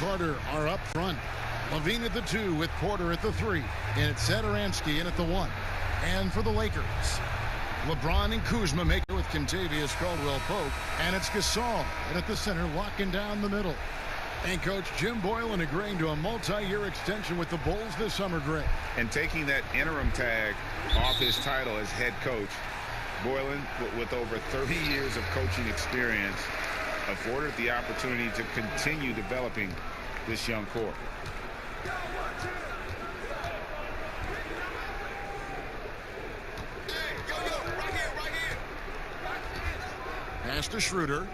Carter are up front. Levine at the 2 with Porter at the 3. And it's Satoransky in at the 1. And for the Lakers, LeBron and Kuzma make it with Kentavious Caldwell-Pope. And it's Gasol and at the center, locking down the middle. And Coach Jim Boylan agreeing to a multi-year extension with the Bulls this summer, Greg. And taking that interim tag off his title as head coach, Boylan, with over 30 years of coaching experience, afforded the opportunity to continue developing this young core. Pass to Schroeder.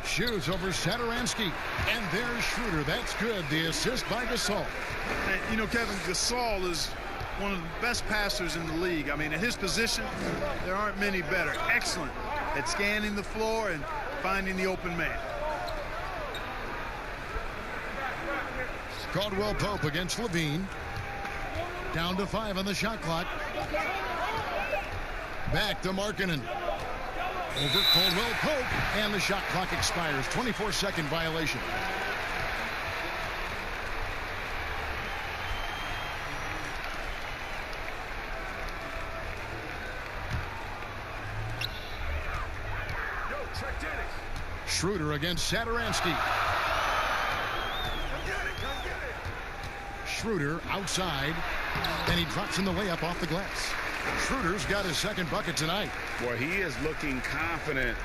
Shoots over Satoransky. And there's Schroeder. That's good. The assist by Gasol. And, you know, Kevin, Gasol is one of the best passers in the league. I mean, at his position, there aren't many better. Excellent at scanning the floor and finding the open man. Caldwell-Pope against Levine. Down to 5 on the shot clock. Back to Markkanen. Over Caldwell-Pope, and the shot clock expires. 24-second violation. Schroeder against Satoransky. Schroeder outside, and he drops in the layup off the glass. Schroeder's got his second bucket tonight. Boy, he is looking confident.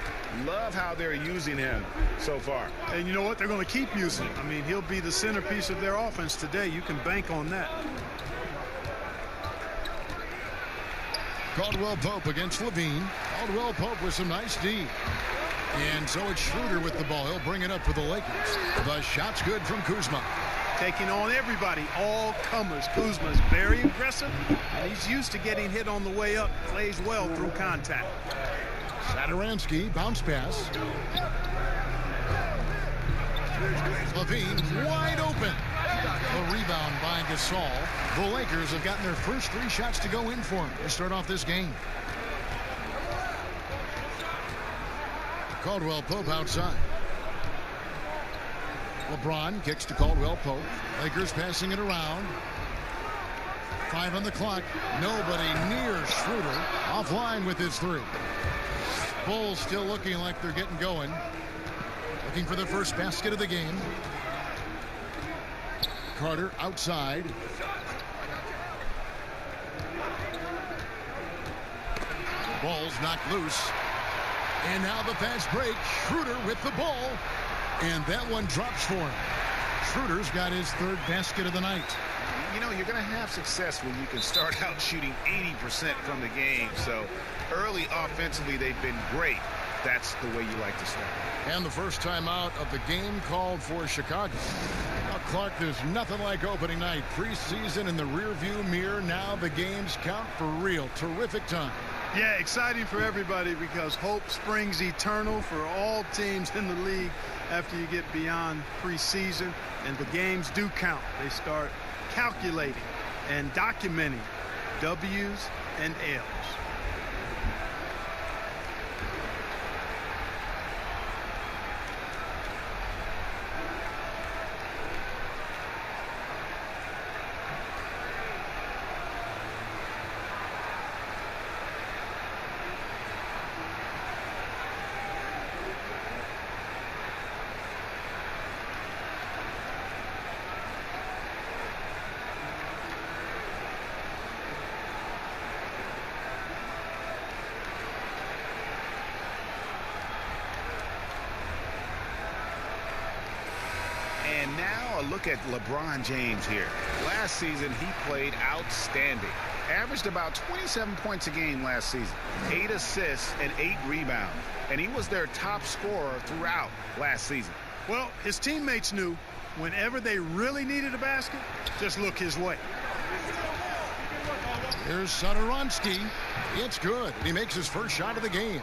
Love how they're using him so far. And you know what? They're going to keep using him. I mean, he'll be the centerpiece of their offense today. You can bank on that. Caldwell-Pope against Levine. Caldwell-Pope with some nice D. And so it's Schroeder with the ball. He'll bring it up for the Lakers. The shot's good from Kuzma. Taking on everybody, all comers. Kuzma's very aggressive, and he's used to getting hit on the way up. Plays well through contact. Satoransky, bounce pass. Levine wide open. A rebound by Gasol. The Lakers have gotten their first 3 shots to go in for him to start off this game. Caldwell-Pope outside. LeBron kicks to Caldwell-Pope. Lakers passing it around. 5 on the clock. Nobody near Schroeder. Offline with his 3. Bulls still looking like they're getting going. Looking for the first basket of the game. Carter outside. Ball's knocked loose. And now the fast break. Schroeder with the ball. And that one drops for him. Schroeder's got his 3rd basket of the night. You know, you're going to have success when you can start out shooting 80% from the game. So early offensively, they've been great. That's the way you like to start. And the first time out of the game called for Chicago. Now, Clark, there's nothing like opening night. Preseason in the rearview mirror. Now the games count for real. Terrific time. Yeah, exciting for everybody because hope springs eternal for all teams in the league after you get beyond preseason, and the games do count. They start calculating and documenting W's and L's. And now a look at LeBron James here. Last season, he played outstanding. Averaged about 27 points a game last season. 8 assists and 8 rebounds. And he was their top scorer throughout last season. Well, his teammates knew whenever they really needed a basket, just look his way. Here's Satoransky. It's good. He makes his first shot of the game.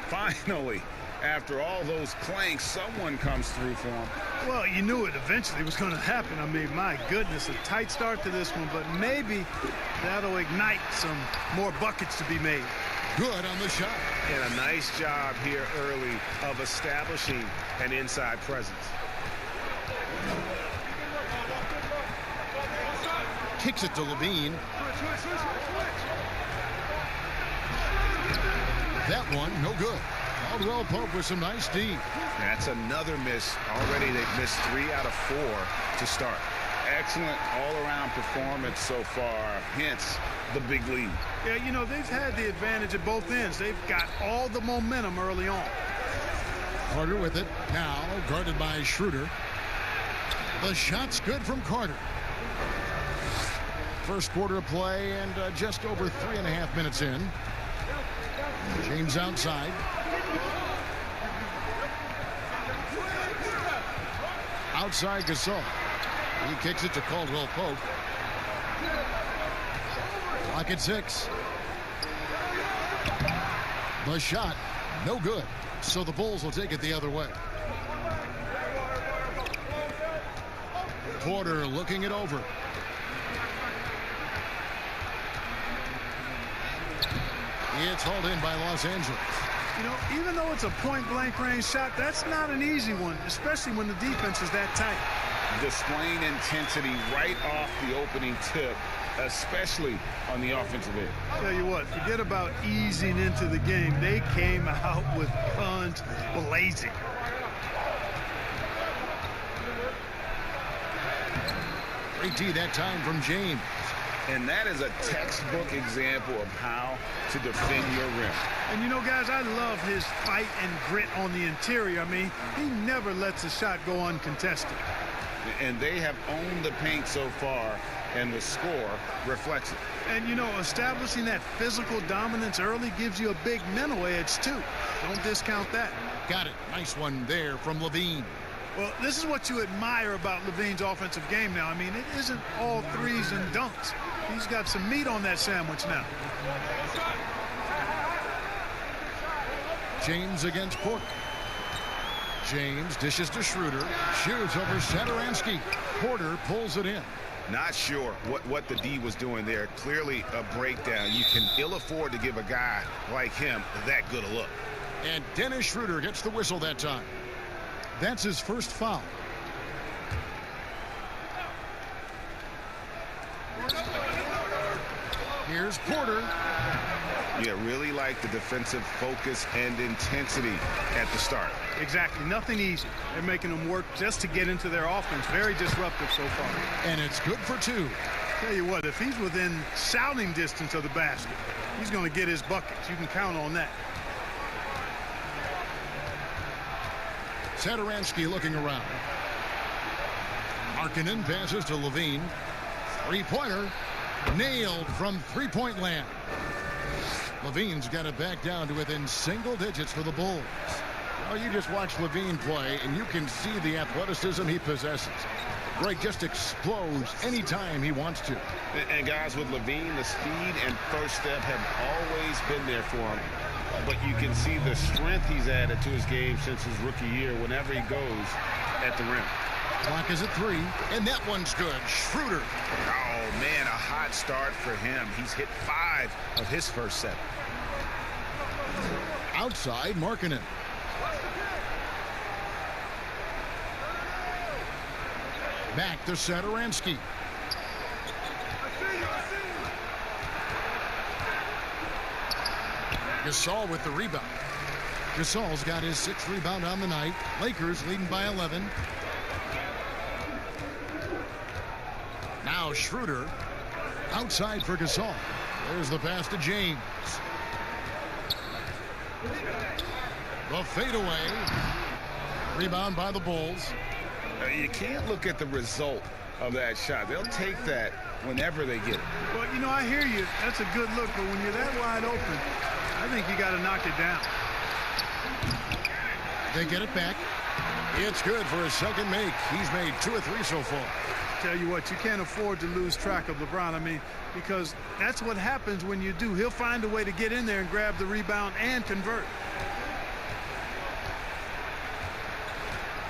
Finally, after all those clanks, someone comes through for him. Well, you knew it eventually was going to happen. I mean, my goodness, a tight start to this one, but maybe that'll ignite some more buckets to be made. Good on the shot. And a nice job here early of establishing an inside presence. Kicks it to Levine. That one, no good. Caldwell Pope with some nice D. That's another miss. Already they've missed 3 out of 4 to start. Excellent all-around performance so far, hence the big lead. Yeah, you know, they've had the advantage at both ends. They've got all the momentum early on. Carter with it. Now guarded by Schroeder. The shot's good from Carter. First quarter of play and just over 3.5 minutes in. James outside. Outside Gasol. He kicks it to Caldwell Pope. Clock at 6. The shot, no good. So the Bulls will take it the other way. Porter looking it over. It's hauled in by Los Angeles. You know, even though it's a point-blank range shot, that's not an easy one, especially when the defense is that tight. Displaying intensity right off the opening tip, especially on the offensive end. Tell you what, forget about easing into the game. They came out with guns blazing. Great D that time from James. And that is a textbook example of how to defend your rim. And, you know, guys, I love his fight and grit on the interior. I mean, he never lets a shot go uncontested. And they have owned the paint so far, and the score reflects it. And, you know, establishing that physical dominance early gives you a big mental edge, too. Don't discount that. Got it. Nice one there from Levine. Well, this is what you admire about Levine's offensive game now. I mean, it isn't all threes and dunks. He's got some meat on that sandwich now. James against Porter. James dishes to Schroeder. Shoots over Satoransky. Porter pulls it in. Not sure what the D was doing there. Clearly a breakdown. You can ill afford to give a guy like him that good a look. And Dennis Schroeder gets the whistle that time. That's his first foul. Here's Porter. Yeah, really like the defensive focus and intensity at the start. Exactly. Nothing easy. They're making them work just to get into their offense. Very disruptive so far. And it's good for 2. Tell you what, if he's within shouting distance of the basket, he's going to get his buckets. You can count on that. Satoransky looking around. Markkanen passes to Levine. Three-pointer nailed from three-point land. Levine's got it back down to within single digits for the Bulls. Well, you just watch Levine play, and you can see the athleticism he possesses. Greg just explodes anytime he wants to. And guys, with Levine, the speed and first step have always been there for him. But you can see the strength he's added to his game since his rookie year whenever he goes at the rim. Clock is at 3, and that one's good. Schroeder. Oh, man, a hot start for him. He's hit 5 of his first 7. Outside, Markkanen. Back to Satoransky. Gasol with the rebound. Gasol's got his 6th rebound on the night. Lakers leading by 11. Now Schroeder outside for Gasol. There's the pass to James. The fadeaway. Rebound by the Bulls. You can't look at the result of that shot. They'll take that whenever they get it. Well, you know, I hear you. That's a good look, but when you're that wide open, I think you got to knock it down. They get it back. It's good for a second make. He's made 2 of 3 so far. Tell you what, you can't afford to lose track of LeBron. I mean, because that's what happens when you do. He'll find a way to get in there and grab the rebound and convert.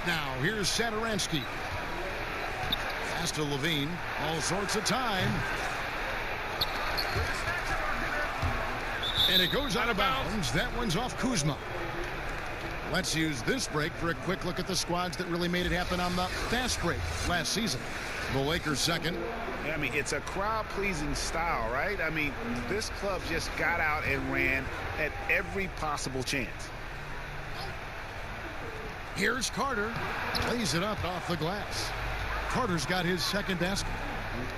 Now, here's Satoransky. Pass to Levine. All sorts of time. And it goes out of bounds. That one's off Kuzma. Let's use this break for a quick look at the squads that really made it happen on the fast break last season. The Lakers second. I mean, it's a crowd-pleasing style, right? I mean, this club just got out and ran at every possible chance. Here's Carter. Plays it up off the glass. Carter's got his second basket.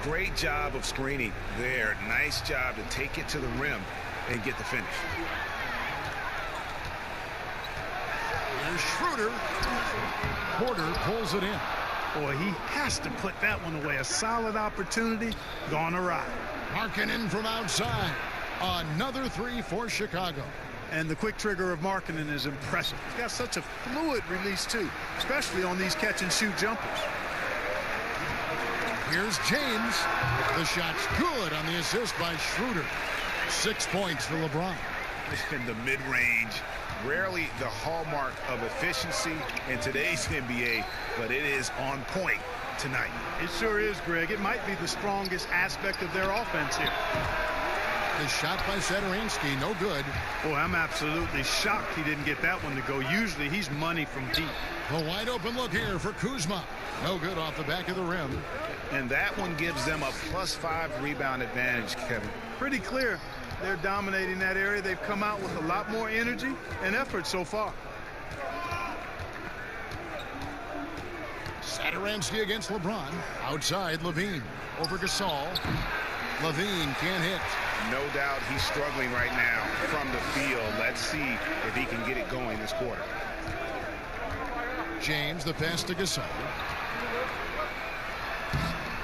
Great job of screening there. Nice job to take it to the rim and get the finish. Here's Schroeder. Porter pulls it in. Boy, he has to put that one away. A solid opportunity gone awry. Markkanen from outside. Another three for Chicago. And the quick trigger of Markkanen is impressive. He's got such a fluid release, too, especially on these catch-and-shoot jumpers. Here's James. The shot's good on the assist by Schroeder. 6 points for LeBron. In the mid-range, rarely the hallmark of efficiency in today's NBA, but it is on point tonight. It sure is, Greg. It might be the strongest aspect of their offense here. The shot by Satoransky, no good. Boy, I'm absolutely shocked he didn't get that one to go. Usually he's money from deep. The wide open look here for Kuzma. No good off the back of the rim. And that one gives them a +5 rebound advantage, Kevin. Pretty clear. They're dominating that area. They've come out with a lot more energy and effort so far. Satoransky against LeBron. Outside, Levine. Over Gasol. Levine can't hit. No doubt he's struggling right now from the field. Let's see if he can get it going this quarter. James, the pass to Gasol.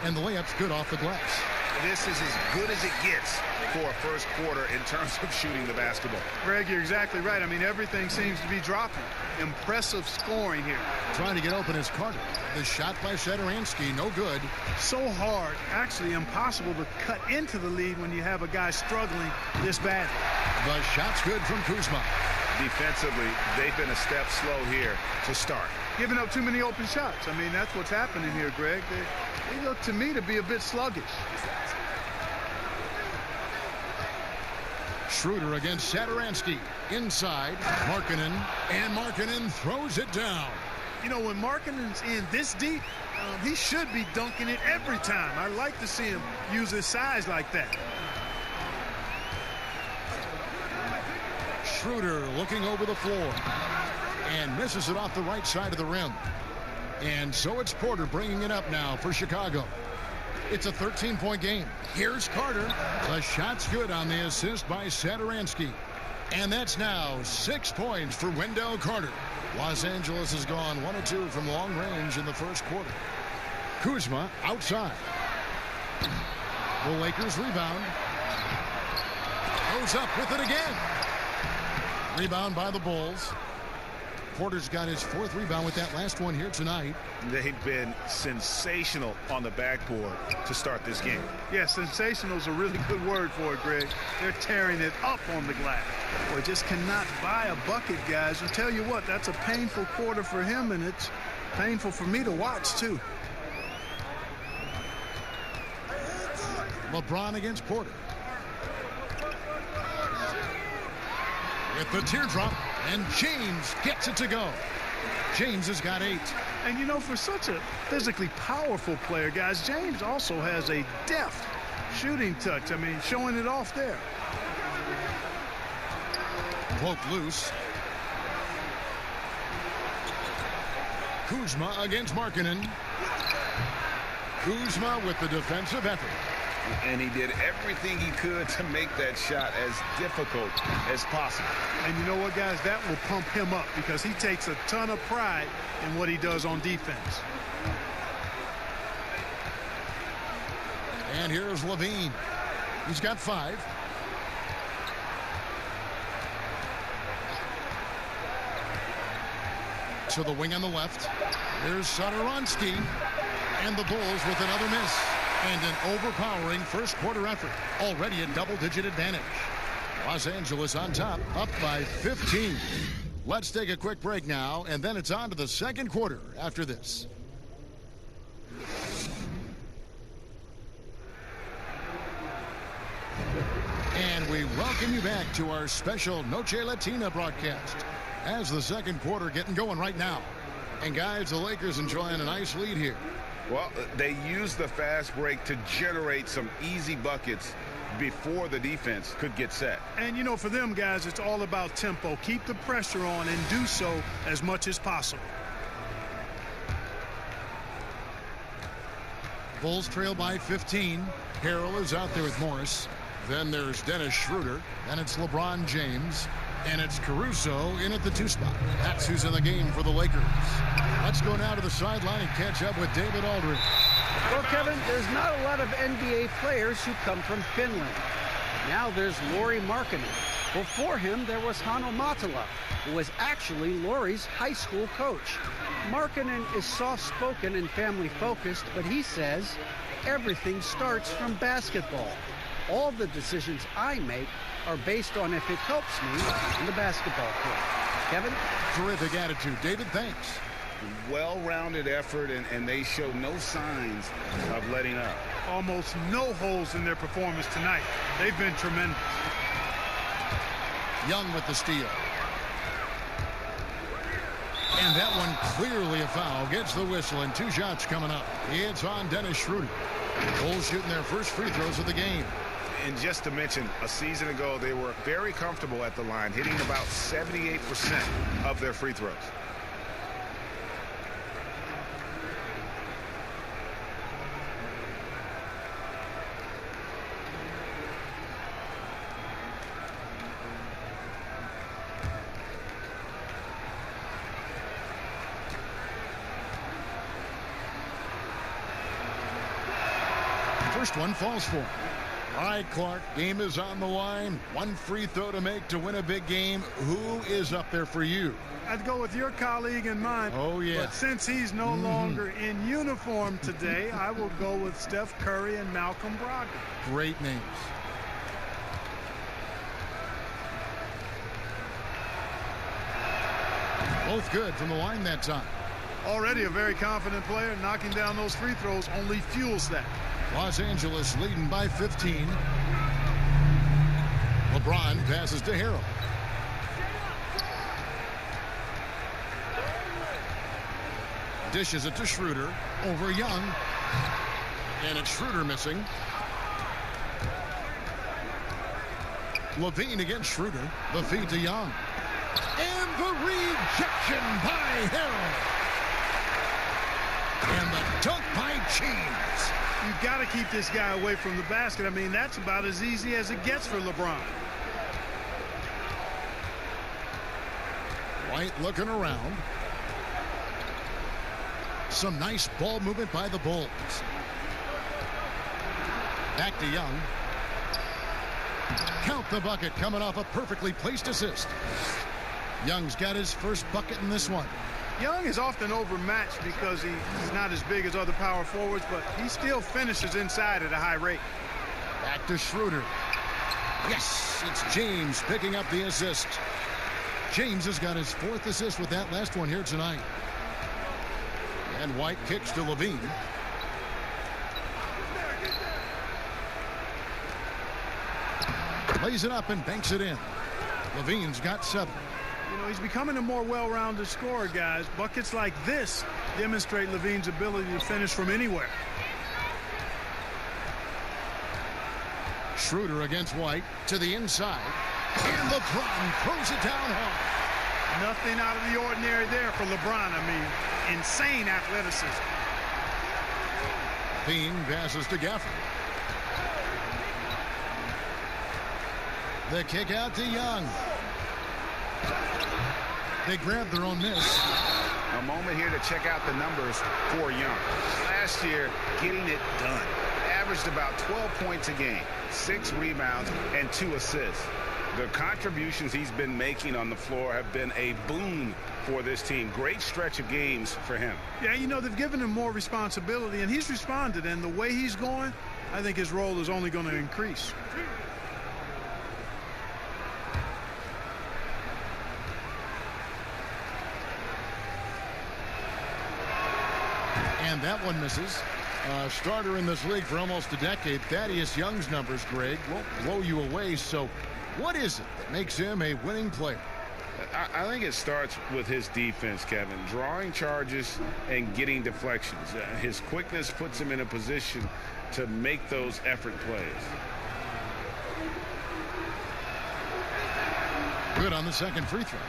And the layup's good off the glass. This is as good as it gets for a first quarter in terms of shooting the basketball. Greg, you're exactly right. I mean, everything seems to be dropping. Impressive scoring here. Trying to get open is Carter. The shot by Satoransky, no good. So hard, actually impossible to cut into the lead when you have a guy struggling this badly. The shot's good from Kuzma. Defensively, they've been a step slow here to start. Giving up too many open shots. I mean, that's what's happening here, Greg. They look to me to be a bit sluggish. Schroeder against Satoransky. Inside, Markkanen. And Markkanen throws it down. You know, when Markkanen's in this deep, he should be dunking it every time. I like to see him use his size like that. Schroeder looking over the floor. And misses it off the right side of the rim. And so it's Porter bringing it up now for Chicago. It's a 13-point game. Here's Carter. The shot's good on the assist by Satoransky. And that's now 6 points for Wendell Carter. Los Angeles has gone 1 of 2 from long range in the first quarter. Kuzma outside. The Lakers rebound. Goes up with it again. Rebound by the Bulls. Porter's got his 4th rebound with that last one here tonight. They've been sensational on the backboard to start this game. Yeah, sensational is a really good word for it, Greg. They're tearing it up on the glass. Boy, just cannot buy a bucket, guys. And tell you what, that's a painful quarter for him, and it's painful for me to watch, too. LeBron against Porter. With the teardrop, and James gets it to go. James has got 8. And, you know, for such a physically powerful player, guys, James also has a deft shooting touch. I mean, showing it off there. Poke loose. Kuzma against Markkanen. Kuzma with the defensive effort. And he did everything he could to make that shot as difficult as possible. And you know what, guys? That will pump him up because he takes a ton of pride in what he does on defense. And here's Levine. He's got 5. To the wing on the left. There's Satoransky. And the Bulls with another miss. And an overpowering first quarter effort. Already a double-digit advantage. Los Angeles on top, up by 15. Let's take a quick break now, and then it's on to the second quarter after this. And we welcome you back to our special Noche Latina broadcast. as the second quarter getting going right now. And guys, the Lakers enjoying a nice lead here. Well, they used the fast break to generate some easy buckets before the defense could get set. And, you know, for them, guys, it's all about tempo. Keep the pressure on and do so as much as possible. Bulls trail by 15. Harrell is out there with Morris. Then there's Dennis Schroeder. And it's LeBron James. And it's Caruso in at the 2 spot. That's who's in the game for the Lakers. Let's go now to the sideline and catch up with David Aldridge. Well, Kevin, there's not a lot of NBA players who come from Finland. Now there's Lauri Markkanen. Before him, there was Hanno Matala, who was actually Lauri's high school coach. Markkanen is soft-spoken and family-focused, but he says everything starts from basketball. All the decisions I make are based on if it helps me in the basketball court. Kevin? Terrific attitude. David, thanks. Well-rounded effort, and they show no signs of letting up. Almost no holes in their performance tonight. They've been tremendous. Young with the steal. And that one clearly a foul. Gets the whistle, and 2 shots coming up. It's on Dennis Schroeder. Bulls shooting their first free throws of the game. And just to mention, a season ago, they were very comfortable at the line, hitting about 78% of their free throws. First one falls for him. All right, Clark, game is on the line. 1 free throw to make to win a big game. Who is up there for you? I'd go with your colleague and mine. Oh, yeah. But since he's no longer in uniform today, I will go with Steph Curry and Malcolm Brogdon. Great names. Both good from the line that time. Already a very confident player. Knocking down those free throws only fuels that. Los Angeles leading by 15. LeBron passes to Harrell. Dishes it to Schroeder. Over Young. And it's Schroeder missing. Levine against Schroeder. The feed to Young. And the rejection by Harrell. And the dunk by James. You've got to keep this guy away from the basket. I mean, that's about as easy as it gets for LeBron. White looking around. Some nice ball movement by the Bulls. Back to Young. Count the bucket coming off a perfectly placed assist. Young's got his first bucket in this one. Young is often overmatched because he's not as big as other power forwards, but he still finishes inside at a high rate. Back to Schroeder. Yes, it's James picking up the assist. James has got his 4th assist with that last one here tonight. And White kicks to Levine. Lays it up and banks it in. Levine's got 7. You know, he's becoming a more well-rounded scorer, guys. Buckets like this demonstrate Levine's ability to finish from anywhere. Schroeder against White to the inside. And LeBron throws it down hard. Nothing out of the ordinary there for LeBron. I mean, insane athleticism. Bean passes to Gafford. The kick out to Young. They grab their own miss. A moment here to check out the numbers for Young. Last year, getting it done. Averaged about 12 points a game, 6 rebounds, and 2 assists. The contributions he's been making on the floor have been a boon for this team. Great stretch of games for him. Yeah, you know, they've given him more responsibility, and he's responded. And the way he's going, I think his role is only going to increase. And that one misses. Starter in this league for almost a decade. Thaddeus Young's numbers, Greg, won't blow you away. So what is it that makes him a winning player? I think it starts with his defense, Kevin. Drawing charges and getting deflections. His quickness puts him in a position to make those effort plays. Good on the second free throw.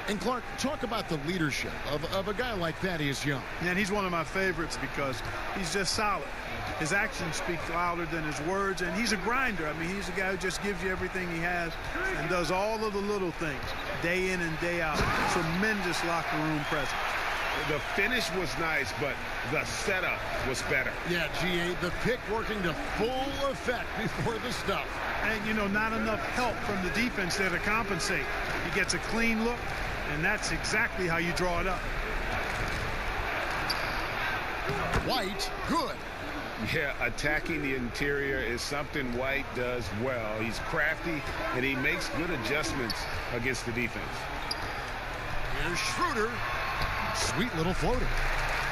And Clark, talk about the leadership of a guy like Thaddeus Young. And he's one of my favorites because he's just solid. His actions speak louder than his words, and he's a grinder. I mean, he's a guy who just gives you everything he has and does all of the little things day in and day out. Tremendous locker room presence. The finish was nice, but the setup was better. Yeah, GA, the pick working to full effect before the stuff. And, you know, not enough help from the defense there to compensate. He gets a clean look, and that's exactly how you draw it up. White, good. Yeah, attacking the interior is something White does well. He's crafty, and he makes good adjustments against the defense. Here's Schroeder. Sweet little floater.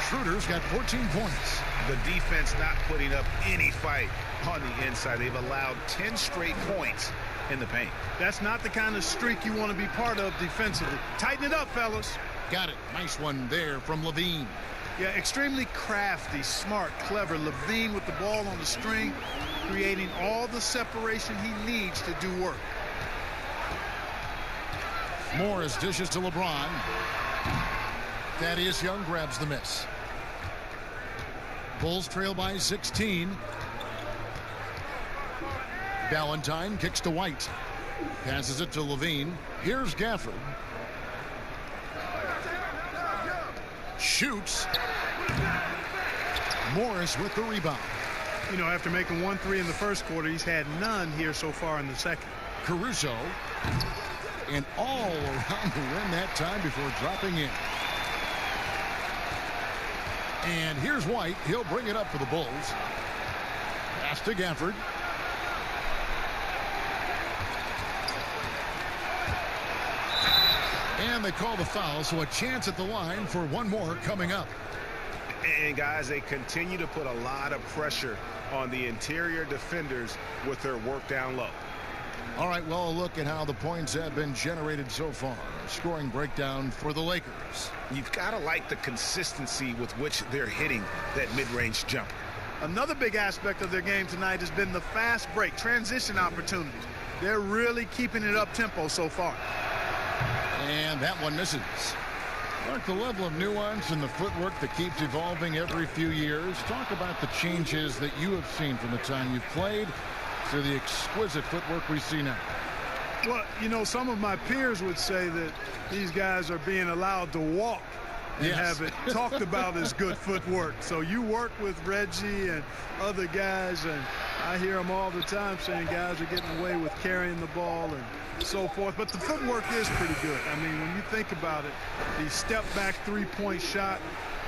Schroeder's got 14 points. The defense not putting up any fight on the inside. They've allowed 10 straight points in the paint. That's not the kind of streak you want to be part of defensively. Tighten it up, fellas. Got it. Nice one there from Levine. Yeah, extremely crafty, smart, clever. Levine with the ball on the string, creating all the separation he needs to do work. Morris dishes to LeBron. Thaddeus Young grabs the miss. Bulls trail by 16. Valentine kicks to White. Passes it to Levine. Here's Gafford. Shoots. Morris with the rebound. You know, after making 1-3 in the first quarter, he's had none here so far in the second. Caruso. And all around the rim that time before dropping in. And here's White. He'll bring it up for the Bulls. Pass to Gafford. And they call the foul, so a chance at the line for one more coming up. And, guys, they continue to put a lot of pressure on the interior defenders with their work down low. All right, well, a look at how the points have been generated so far. A scoring breakdown for the Lakers. You've got to like the consistency with which they're hitting that mid-range jumper. Another big aspect of their game tonight has been the fast break, transition opportunities. They're really keeping it up-tempo so far. And that one misses. Mark, the level of nuance and the footwork that keeps evolving every few years. Talk about the changes that you have seen from the time you've played to the exquisite footwork we see now. Well, you know, some of my peers would say that these guys are being allowed to walk and have it talked about as good footwork. So you work with Reggie and other guys, and I hear them all the time saying guys are getting away with carrying the ball and so forth. But the footwork is pretty good. I mean, when you think about it, the step-back three-point shot,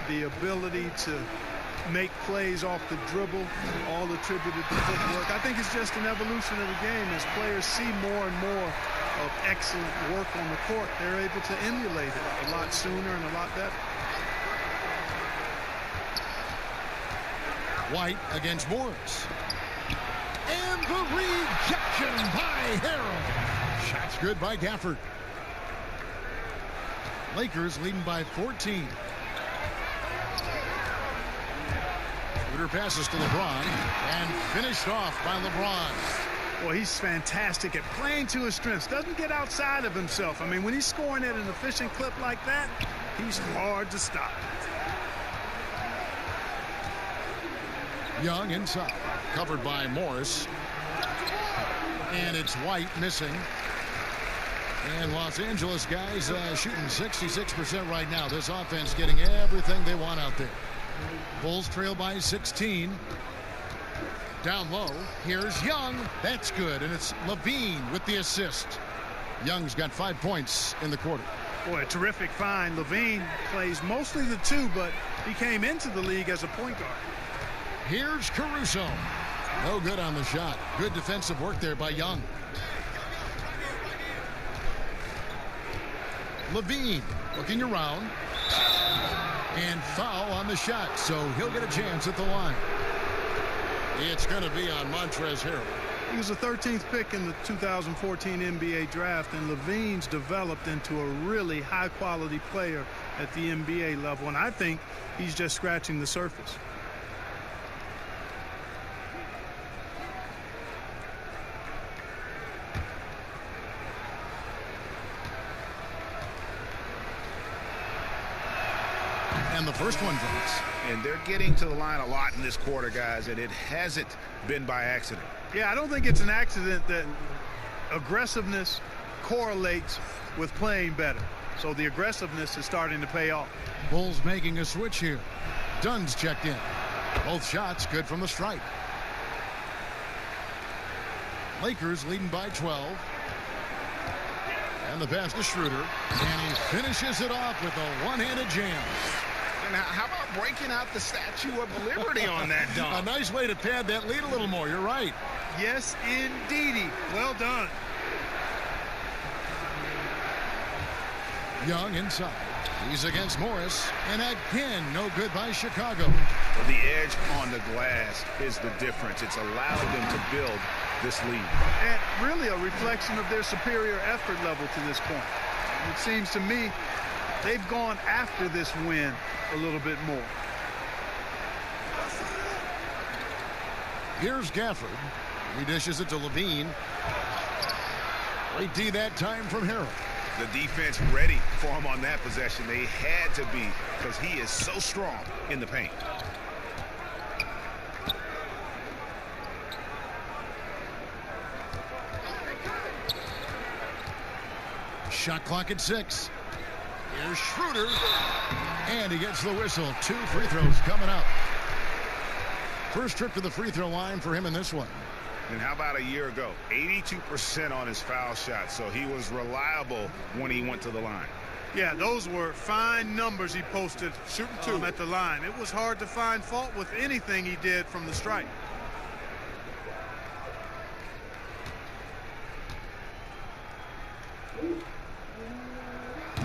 the ability to make plays off the dribble, all attributed to footwork. I think it's just an evolution of the game. As players see more and more of excellent work on the court, they're able to emulate it a lot sooner and a lot better. White against Morris. And the rejection by Harrell. Shots good by Gafford. Lakers leading by 14. Schroeder passes to LeBron and finished off by LeBron. Well, he's fantastic at playing to his strengths. Doesn't get outside of himself. I mean, when he's scoring at an efficient clip like that, he's hard to stop. Young inside, covered by Morris. And it's White missing. And Los Angeles guys shooting 66% right now. This offense getting everything they want out there. Bulls trail by 16. Down low, here's Young. That's good, and it's Levine with the assist. Young's got 5 points in the quarter. Boy, a terrific find. Levine plays mostly the two, but he came into the league as a point guard. Here's Caruso. No good on the shot. Good defensive work there by Young. Levine looking around. And foul on the shot, so he'll get a chance at the line. It's going to be on Montrezl Harrell. He was the 13th pick in the 2014 NBA draft, and Levine's developed into a really high-quality player at the NBA level, and I think he's just scratching the surface. And the first one drops. And they're getting to the line a lot in this quarter, guys, and it hasn't been by accident. Yeah, I don't think it's an accident that aggressiveness correlates with playing better. So the aggressiveness is starting to pay off. Bulls making a switch here. Dunn's checked in. Both shots good from the stripe. Lakers leading by 12. And the pass to Schroeder. And he finishes it off with a one-handed jam. Now, how about breaking out the Statue of Liberty on that dunk? A nice way to pad that lead a little more. You're right. Yes, indeedy. Well done. Young inside. He's against Morris. And again, no good by Chicago. The edge on the glass is the difference. It's allowed them to build this lead. And really a reflection of their superior effort level to this point. It seems to me they've gone after this win a little bit more. Here's Gafford. He dishes it to Levine. Great D that time from Harrell. The defense ready for him on that possession. They had to be, because he is so strong in the paint. Shot clock at 6. Here's Schroeder. And he gets the whistle. 2 free throws coming up. First trip to the free throw line for him in this one. And how about a year ago? 82% on his foul shot, so he was reliable when he went to the line. Yeah, those were fine numbers he posted shooting at the line. It was hard to find fault with anything he did from the stripe.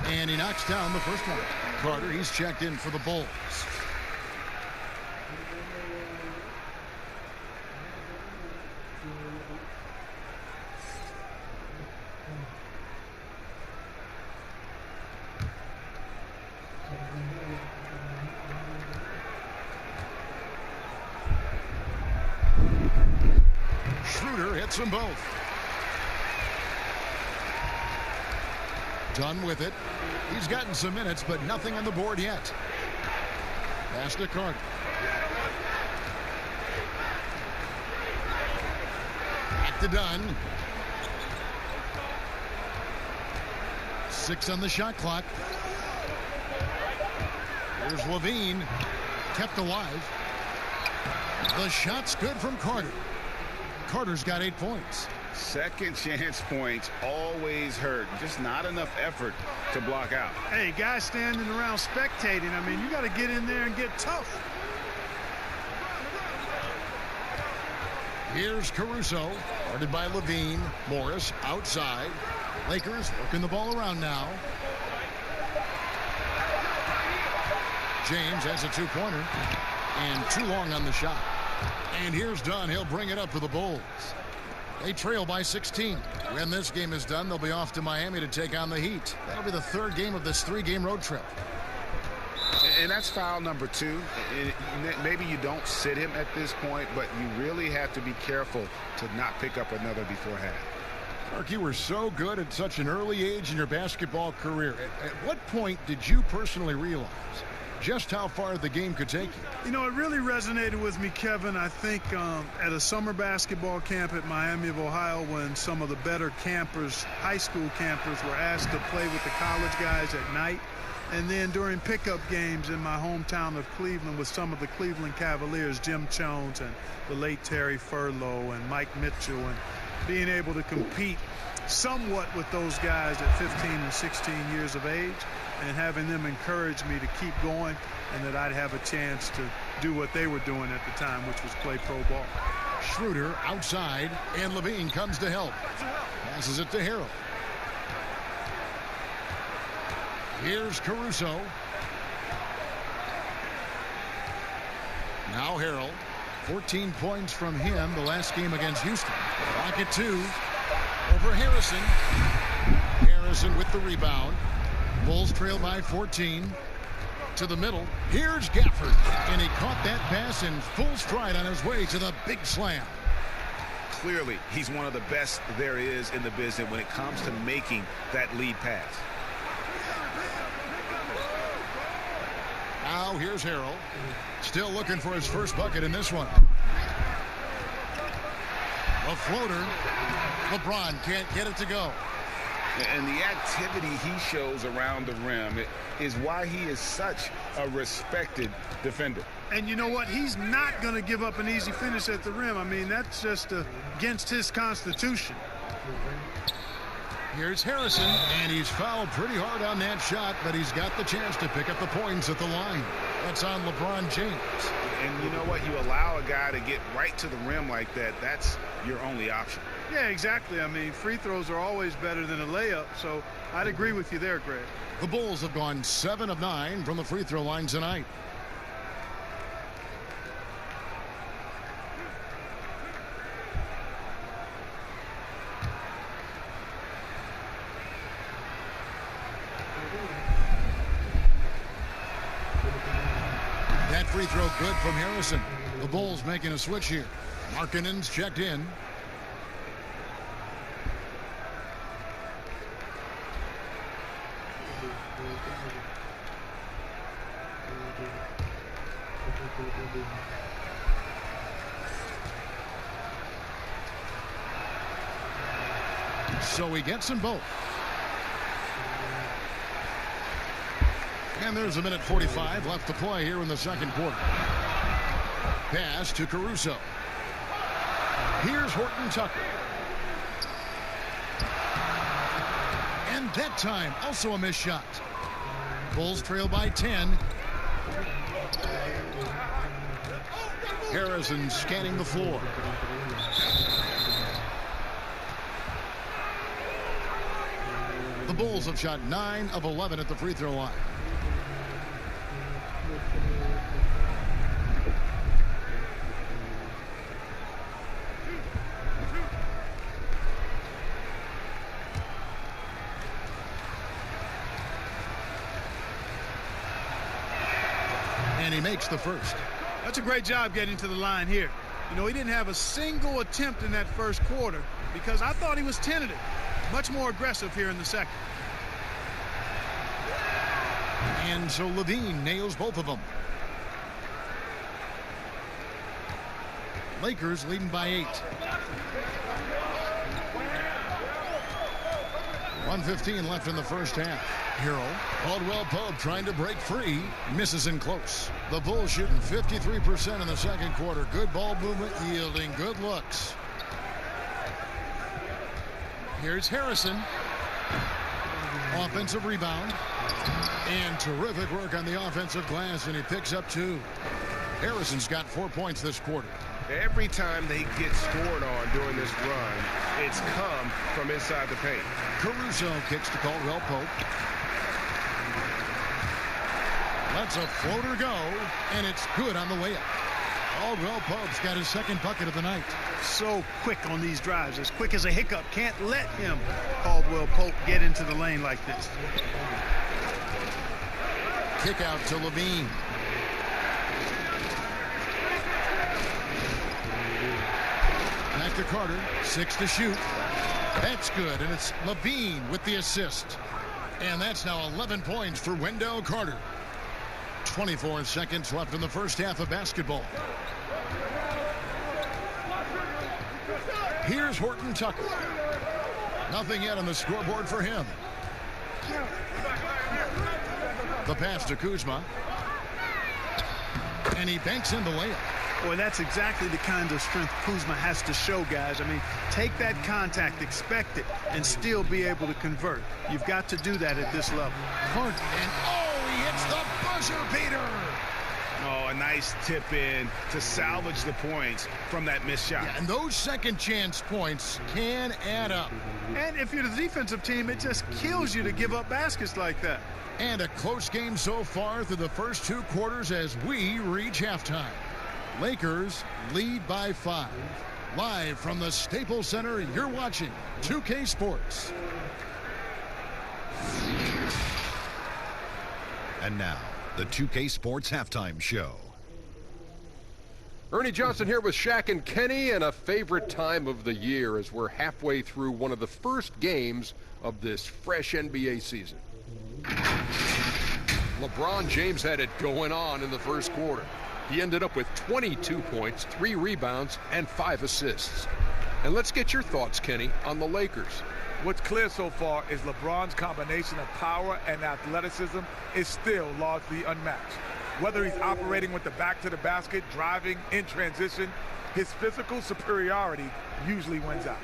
And he knocks down the first one. Carter, he's checked in for the Bulls. Schroeder hits them both. Done with it. He's gotten some minutes, but nothing on the board yet. Pass to Carter. Back to Dunn. 6 on the shot clock. Here's Levine. Kept alive. The shot's good from Carter. Carter's got 8 points. Second chance points always hurt. Just not enough effort to block out. Hey, guys standing around spectating, I mean, you got to get in there and get tough. Here's Caruso, guarded by Levine. Morris outside. Lakers working the ball around now. James has a 2-pointer. And too long on the shot. And here's Dunn. He'll bring it up for the Bulls. They trail by 16. When this game is done, they'll be off to Miami to take on the Heat. That'll be the 3rd game of this 3-game road trip. And that's foul number 2. Maybe you don't sit him at this point, but you really have to be careful to not pick up another before half. Mark, you were so good at such an early age in your basketball career. At what point did you personally realize just how far the game could take you? You know, it really resonated with me, Kevin, I think at a summer basketball camp at Miami of Ohio, when some of the better campers, high school campers, were asked to play with the college guys at night. And then during pickup games in my hometown of Cleveland with some of the Cleveland Cavaliers, Jim Jones and the late Terry Furlow and Mike Mitchell, and being able to compete somewhat with those guys at 15 and 16 years of age, and having them encourage me to keep going, and that I'd have a chance to do what they were doing at the time, which was play pro ball. Schroeder outside, and Levine comes to help. Passes it to Harrell. Here's Caruso. Now Harrell. 14 points from him the last game against Houston. Rocket 2 over Harrison. Harrison with the rebound. Bulls trail by 14. To the middle. Here's Gafford. And he caught that pass in full stride on his way to the big slam. Clearly, he's one of the best there is in the business when it comes to making that lead pass. Now here's Harrell. Still looking for his first bucket in this one. A floater. LeBron can't get it to go. And the activity he shows around the rim is why he is such a respected defender. And you know what? He's not going to give up an easy finish at the rim. I mean, that's just against his constitution. Here's Harrison, and he's fouled pretty hard on that shot, but he's got the chance to pick up the points at the line. That's on LeBron James. And you know what? You allow a guy to get right to the rim like that, that's your only option. Yeah, exactly. I mean, free throws are always better than a layup, so I'd agree with you there, Greg. The Bulls have gone 7 of 9 from the free throw line tonight. That free throw good from Harrison. The Bulls making a switch here. Markkanen's checked in. So he gets them both. And there's a minute 45 left to play here in the second quarter. Pass to Caruso. Here's Horton Tucker. And that time, also a missed shot. Bulls trail by 10. Harrison scanning the floor. The Bulls have shot 9 of 11 at the free throw line. And he makes the first. That's a great job getting to the line here. You know, he didn't have a single attempt in that first quarter because I thought he was tentative. Much more aggressive here in the second. And so Levine nails both of them. Lakers leading by 8. 1:15 left in the first half. Harrell, Caldwell-Pope trying to break free. Misses in close. The Bulls shooting 53% in the second quarter. Good ball movement, yielding good looks. Here's Harrison. Offensive rebound. And terrific work on the offensive glass, and he picks up 2. Harrison's got 4 points this quarter. Every time they get scored on during this run, it's come from inside the paint. Caruso kicks to Caldwell-Pope. Lets a floater go, and it's good on the way up. Caldwell-Pope's got his second bucket of the night. So quick on these drives, as quick as a hiccup. Can't let him, Caldwell-Pope, get into the lane like this. Kick out to Levine. Back to Carter. 6 to shoot. That's good, and it's Levine with the assist. And that's now 11 points for Wendell Carter. 24 seconds left in the first half of basketball. Here's Horton Tucker. Nothing yet on the scoreboard for him. The pass to Kuzma. And he banks in the layup. Boy, that's exactly the kind of strength Kuzma has to show, guys. I mean, take that contact, expect it, and still be able to convert. You've got to do that at this level. And he hits the buzzer beater. Oh, a nice tip in to salvage the points from that missed shot. Yeah, and those second chance points can add up. And if you're the defensive team, it just kills you to give up baskets like that. And a close game so far through the first 2 quarters as we reach halftime. Lakers lead by 5. Live from the Staples Center, you're watching 2K Sports. And now, the 2K Sports Halftime Show. Ernie Johnson here with Shaq and Kenny, and a favorite time of the year as we're halfway through one of the first games of this fresh NBA season. LeBron James had it going on in the first quarter. He ended up with 22 points, 3 rebounds, and 5 assists. And let's get your thoughts, Kenny, on the Lakers. What's clear so far is LeBron's combination of power and athleticism is still largely unmatched. Whether he's operating with the back to the basket, driving, in transition, his physical superiority usually wins out.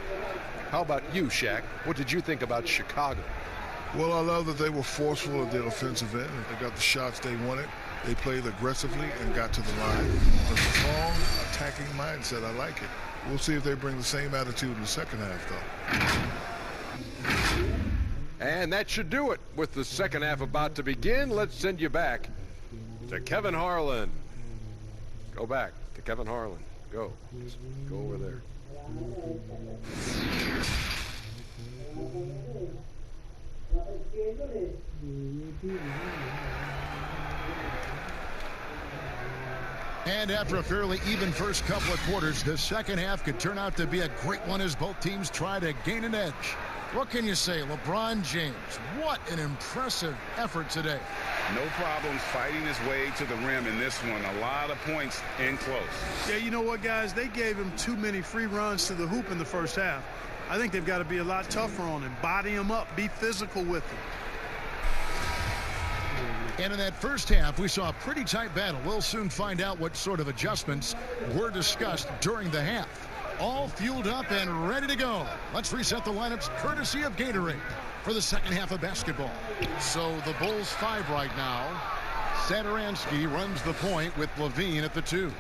How about you, Shaq? What did you think about Chicago? Well, I love that they were forceful at their offensive end. They got the shots they wanted. They played aggressively and got to the line. A strong attacking mindset. I like it. We'll see if they bring the same attitude in the second half, though. And that should do it. With the second half about to begin, let's send you back to Kevin Harlan. Go back to Kevin Harlan. Go. Just go over there. And after a fairly even first couple of quarters, the second half could turn out to be a great one as both teams try to gain an edge. What can you say? LeBron James, what an impressive effort today. No problems fighting his way to the rim in this one. A lot of points in close. Yeah, you know what, guys? They gave him too many free runs to the hoop in the first half. I think they've got to be a lot tougher on him. Body him up. Be physical with him. And in that first half, we saw a pretty tight battle. We'll soon find out what sort of adjustments were discussed during the half. All fueled up and ready to go. Let's reset the lineups courtesy of Gatorade for the second half of basketball. So the Bulls 5 right now. Satoransky runs the point with Levine at the 2.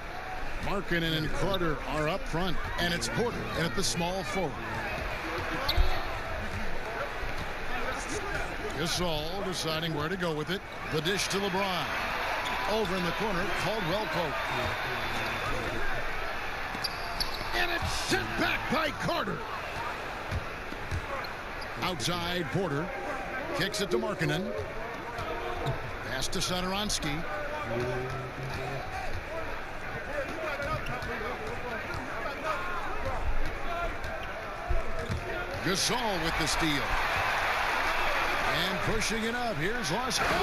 Markkanen and Carter are up front, and it's Porter at the small forward. Gasol deciding where to go with it. The dish to LeBron. Over in the corner, Caldwell Pope. And it's sent back by Carter. Outside, Porter. Kicks it to Markkanen. Pass to Satoransky. Gasol with the steal. And pushing it up. Here's Larson. Great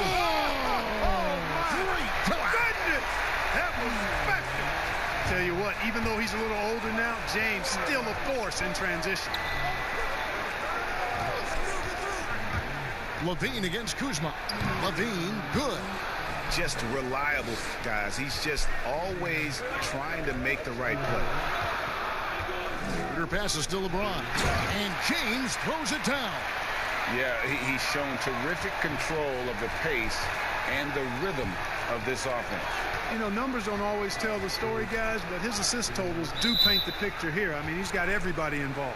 block. Goodness! That was effective. Tell you what, even though he's a little older now, James still a force in transition. Levine against Kuzma. Levine, good. Just reliable, guys. He's just always trying to make the right play. Shooter passes to LeBron. And James throws it down. Yeah, he's shown terrific control of the pace and the rhythm of this offense. You know, numbers don't always tell the story, guys, but his assist totals do paint the picture here. I mean, he's got everybody involved.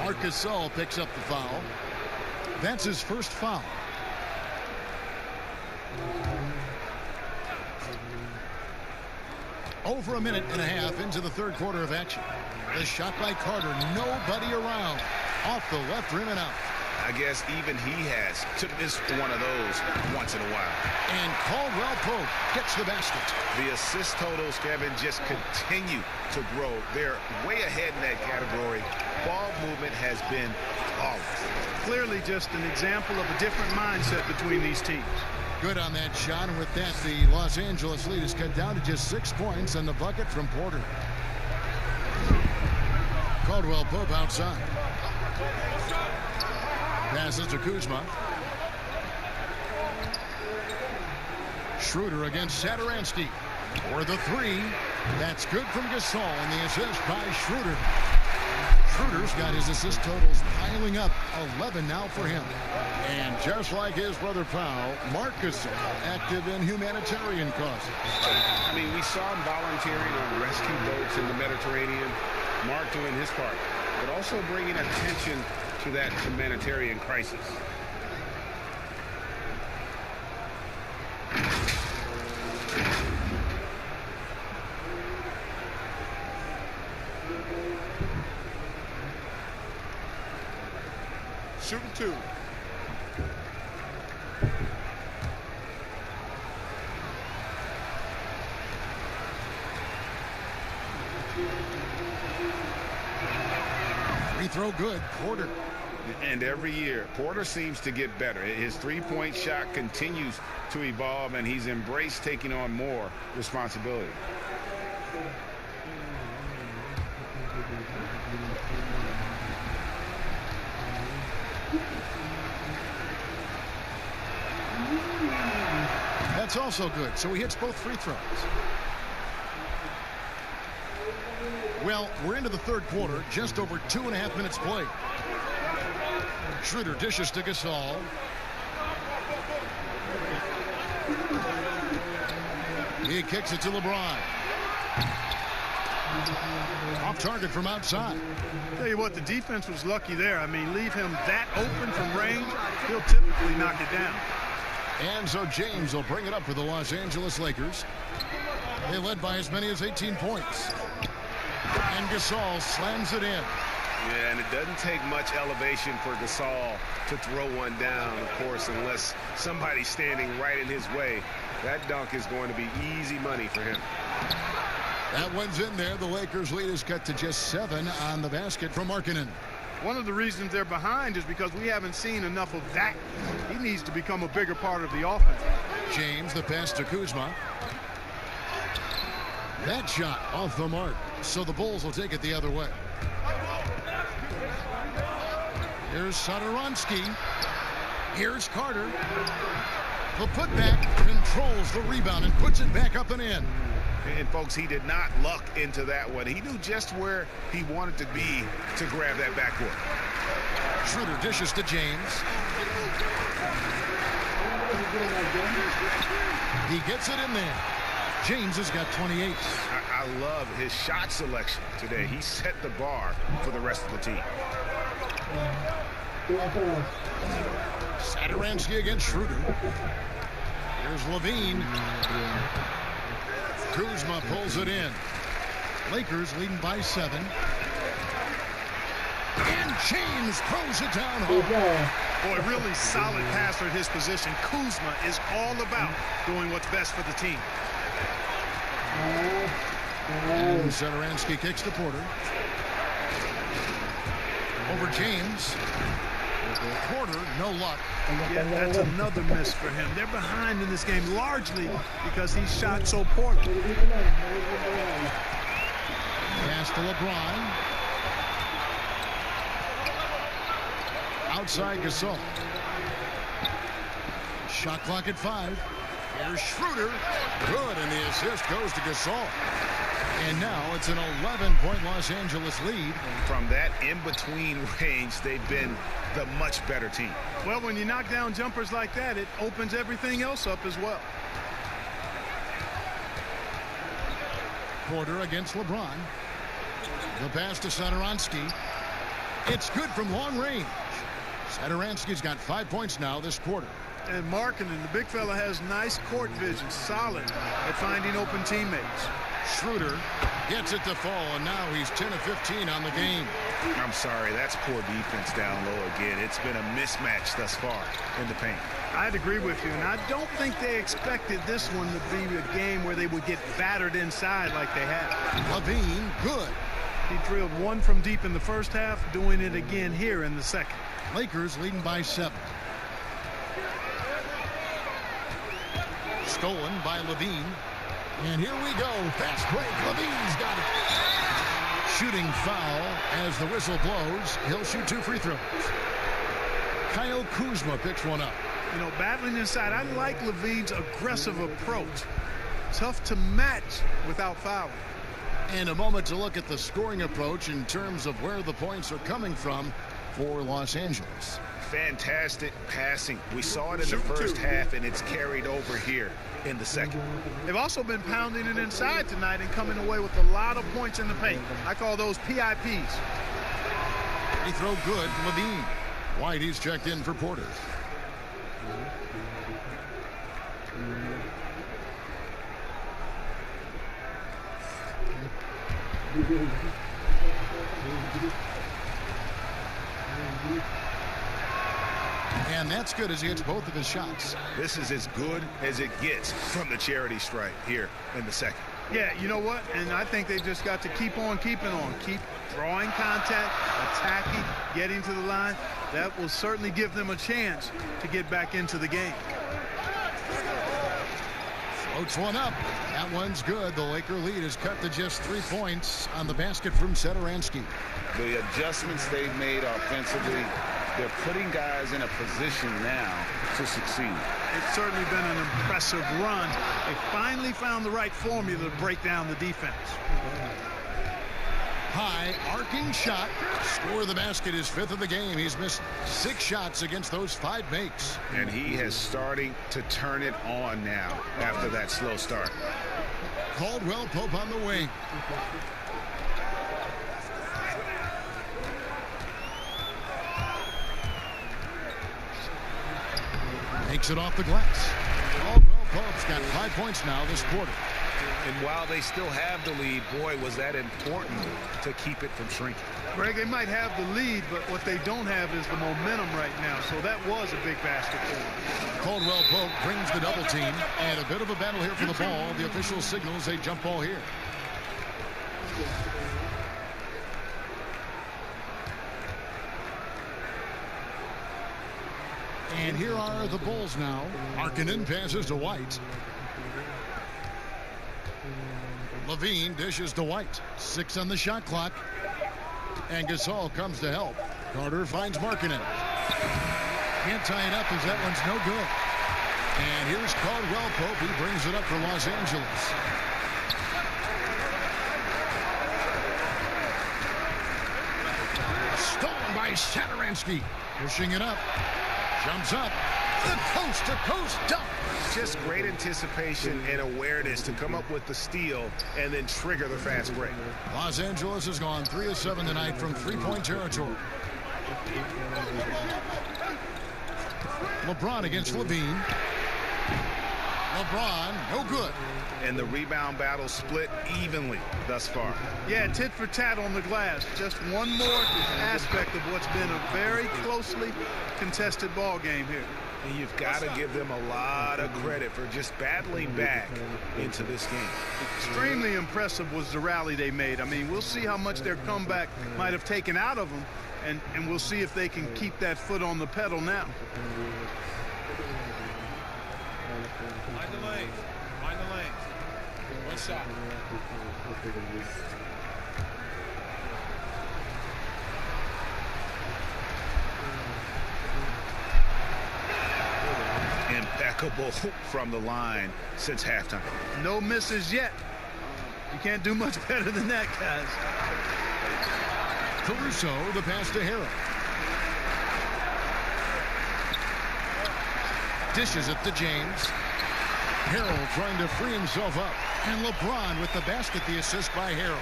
Marc Gasol picks up the foul. That's his first foul. Over a minute and a half into the third quarter of action. The shot by Carter, nobody around. Off the left rim and out. I guess even he has took this one of those once in a while. And Caldwell Pope gets the basket. The assist totals, Kevin, just continue to grow. They're way ahead in that category. Ball movement has been flawless. Clearly just an example of a different mindset between these teams. Good on that shot, and with that, the Los Angeles lead is cut down to just 6 points and the bucket from Porter. Caldwell Pope outside. Passes to Kuzma. Schroeder against Satoransky. For the 3. That's good from Gasol, and the assist by Schroeder. Schroeder's got his assist totals piling up. 11 now for him. And just like his brother Powell, Marc Gasol active in humanitarian causes. I mean, we saw him volunteering on rescue boats in the Mediterranean. Mark doing his part, but also bringing attention to that humanitarian crisis. Shooting 2. Free throw good. Porter. And every year, Porter seems to get better. His three-point shot continues to evolve, and he's embraced taking on more responsibility. That's also good. So he hits both free throws. Well, we're into the third quarter. Just over 2.5 minutes played. Schroeder dishes to Gasol. He kicks it to LeBron. Off target from outside. Tell you what, the defense was lucky there. I mean, leave him that open from range, he'll typically knock it down. And so James will bring it up for the Los Angeles Lakers. They led by as many as 18 points. And Gasol slams it in. Yeah, and it doesn't take much elevation for Gasol to throw one down, of course, unless somebody's standing right in his way. That dunk is going to be easy money for him. That one's in there. The Lakers' lead is cut to just 7 on the basket from Markkanen. One of the reasons they're behind is because we haven't seen enough of that. He needs to become a bigger part of the offense. James, the pass to Kuzma. That shot off the mark. So the Bulls will take it the other way. Here's Satoransky. Here's Carter. The putback controls the rebound and puts it back up and in. And, folks, he did not luck into that one. He knew just where he wanted to be to grab that backboard. Schroeder dishes to James. He gets it in there. James has got 28. I love his shot selection today. He set the bar for the rest of the team. Satoransky against Schroeder. Here's Levine. Kuzma pulls it in. Lakers leading by 7. And James throws it down home. Boy, really solid passer at his position. Kuzma is all about doing what's best for the team. And Satoransky kicks to Porter. Over James. Porter, no luck. Yeah, that's another miss for him. They're behind in this game largely because he shot so poorly. Pass to LeBron. Outside Gasol. Shot clock at 5. Here's Schroeder. Good, and the assist goes to Gasol. And now it's an 11-point Los Angeles lead. From that in-between range, they've been the much better team. Well, when you knock down jumpers like that, it opens everything else up as well. Porter against LeBron. The pass to Satoransky. It's good from long range. Satoransky's got 5 points now this quarter. And Markkanen, the big fella, has nice court vision, solid at finding open teammates. Schroeder gets it to fall, and now he's 10 of 15 on the game. I'm sorry, that's poor defense down low again. It's been a mismatch thus far in the paint. I'd agree with you, and I don't think they expected this one to be a game where they would get battered inside like they have. Levine, good. He drilled one from deep in the first half, doing it again here in the second. Lakers leading by 7. Stolen by Levine. And here we go. Fast break. Levine's got it. Shooting foul as the whistle blows. He'll shoot 2 free throws. Kyle Kuzma picks one up. You know, battling inside, I like Levine's aggressive approach. Tough to match without fouling. And a moment to look at the scoring approach in terms of where the points are coming from for Los Angeles. Fantastic passing. We saw it in the first half, and it's carried over here in the second. They've also been pounding it inside tonight and coming away with a lot of points in the paint. I call those PIPs. Free throw good. Levine. White, he's checked in for Porter. And that's good as he hits both of his shots. This is as good as it gets from the charity stripe here in the second. Yeah, you know what? And I think they just got to keep on keeping on. Keep drawing contact, attacking, getting to the line. That will certainly give them a chance to get back into the game. Floats one up. That one's good. The Laker lead is cut to just 3 points on the basket from Satoransky. The adjustments they've made offensively, they're putting guys in a position now to succeed. It's certainly been an impressive run. They finally found the right formula to break down the defense. High arcing shot. Score the basket, his 5th of the game. He's missed 6 shots against those 5 makes. And he has starting to turn it on now after that slow start. Caldwell Pope on the wing. Makes it off the glass. Caldwell Pope's got 5 points now this quarter. And while they still have the lead, boy, was that important to keep it from shrinking. Greg, they might have the lead, but what they don't have is the momentum right now. So that was a big basket for them. Caldwell Pope brings the double team, and a bit of a battle here for the ball. The official signals a jump ball here. And here are the Bulls now. Markkanen passes to White. Levine dishes to White. 6 on the shot clock. And Gasol comes to help. Carter finds Markkanen. Can't tie it up as that one's no good. And here's Caldwell Pope. He brings it up for Los Angeles. Stolen by Satoransky. Pushing it up. Jumps up. The coast-to-coast dunk. Just great anticipation and awareness to come up with the steal and then trigger the fast break. Los Angeles has gone 3 of 7 tonight from 3-point territory. LeBron against Levine. LeBron, no good. And the rebound battle split evenly thus far. Yeah, tit for tat on the glass. Just one more aspect of what's been a very closely contested ball game here. And you've got to give them a lot of credit for just battling back into this game. Extremely impressive was the rally they made. I mean, we'll see how much their comeback might have taken out of them, and we'll see if they can keep that foot on the pedal now. Mind the lane. Mind the lane. One shot. Impeccable from the line since halftime. No misses yet. You can't do much better than that, guys. Caruso, the pass to Harrell. Dishes it to James. Harrell trying to free himself up. And LeBron with the basket, the assist by Harrell.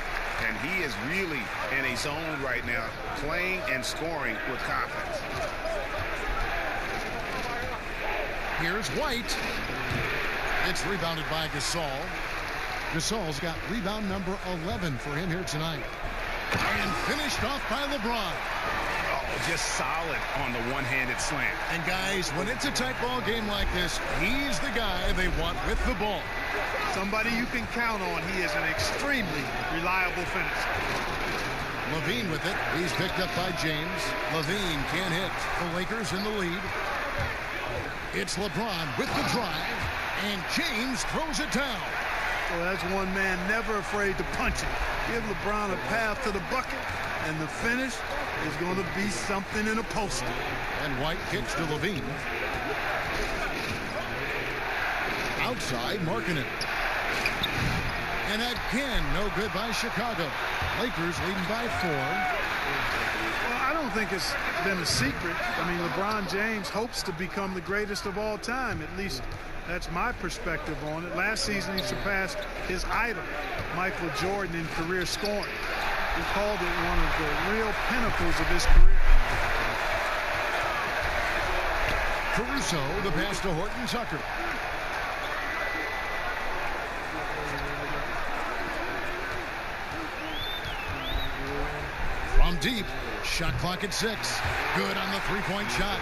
And he is really in a zone right now, playing and scoring with confidence. Here's White. It's rebounded by Gasol. Gasol's got rebound number 11 for him here tonight. And finished off by LeBron. Oh, just solid on the one-handed slam. And guys, when it's a tight ball game like this, he's the guy they want with the ball. Somebody you can count on. He is an extremely reliable finisher. Levine with it. He's picked up by James. Levine can't hit. The Lakers in the lead. It's LeBron with the drive, and James throws it down. Well, that's one man never afraid to punch it. Give LeBron a path to the bucket, and the finish is going to be something in a poster. And White kicks to Levine. Outside, Markkanen. And again, no good by Chicago. Lakers leading by 4. Well, I don't think it's been a secret. I mean, LeBron James hopes to become the greatest of all time. At least that's my perspective on it. Last season, he surpassed his idol, Michael Jordan, in career scoring. He called it one of the real pinnacles of his career. Caruso, the pass to Horton Tucker. From deep, shot clock at 6. Good on the three-point shot.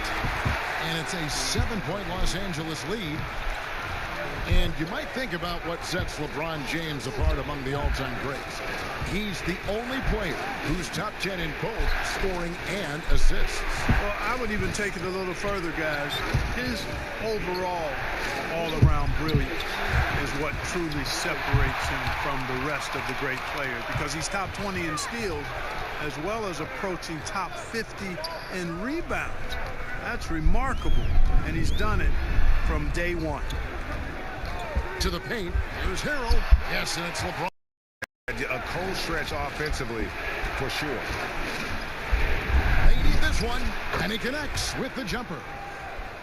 And it's a 7-point Los Angeles lead. And you might think about what sets LeBron James apart among the all-time greats. He's the only player who's top 10 in both scoring and assists. Well, I would even take it a little further, guys. His overall all-around brilliance is what truly separates him from the rest of the great players, because he's top 20 in steals as well as approaching top 50 in rebounds. That's remarkable, and he's done it from day one. To the paint, here's Harrell. Yes, and it's LeBron. A cold stretch offensively, for sure. They need this one, and he connects with the jumper.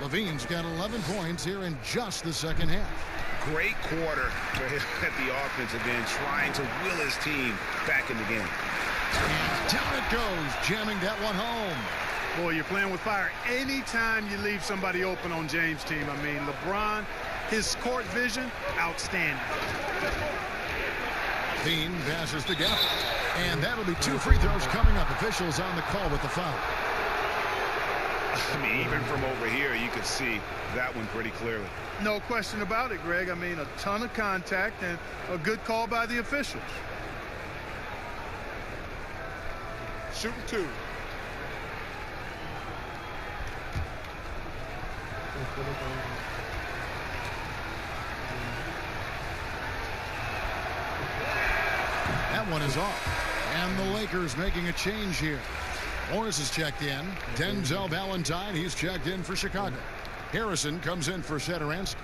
Levine's got 11 points here in just the second half. Great quarter for him at the offensive end, trying to will his team back in the game. And down it goes, jamming that one home. Boy, you're playing with fire anytime you leave somebody open on James' team. I mean, LeBron, his court vision, outstanding. Dean passes to Gap. And that'll be 2 free throws coming up. Officials on the call with the foul. I mean, even from over here, you could see that one pretty clearly. No question about it, Greg. I mean, a ton of contact and a good call by the officials. Shooting 2. That one is off. And the Lakers making a change here. Morris is checked in. Denzel Valentine, he's checked in for Chicago. Harrison comes in for Satoransky.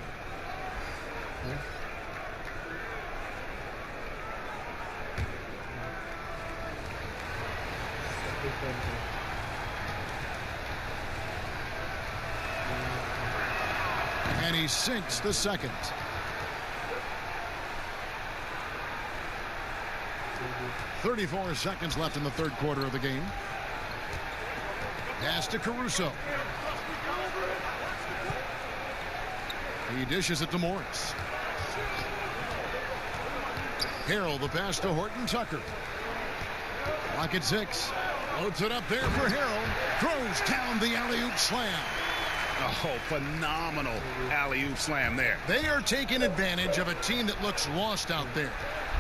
And he sinks the second. .34 seconds left in the third quarter of the game. Pass to Caruso. He dishes it to Morris. Harrell, the pass to Horton Tucker. Clock at 6. Loads it up there for Harrell. Throws down the alley-oop slam. Oh, phenomenal alley-oop slam there. They are taking advantage of a team that looks lost out there.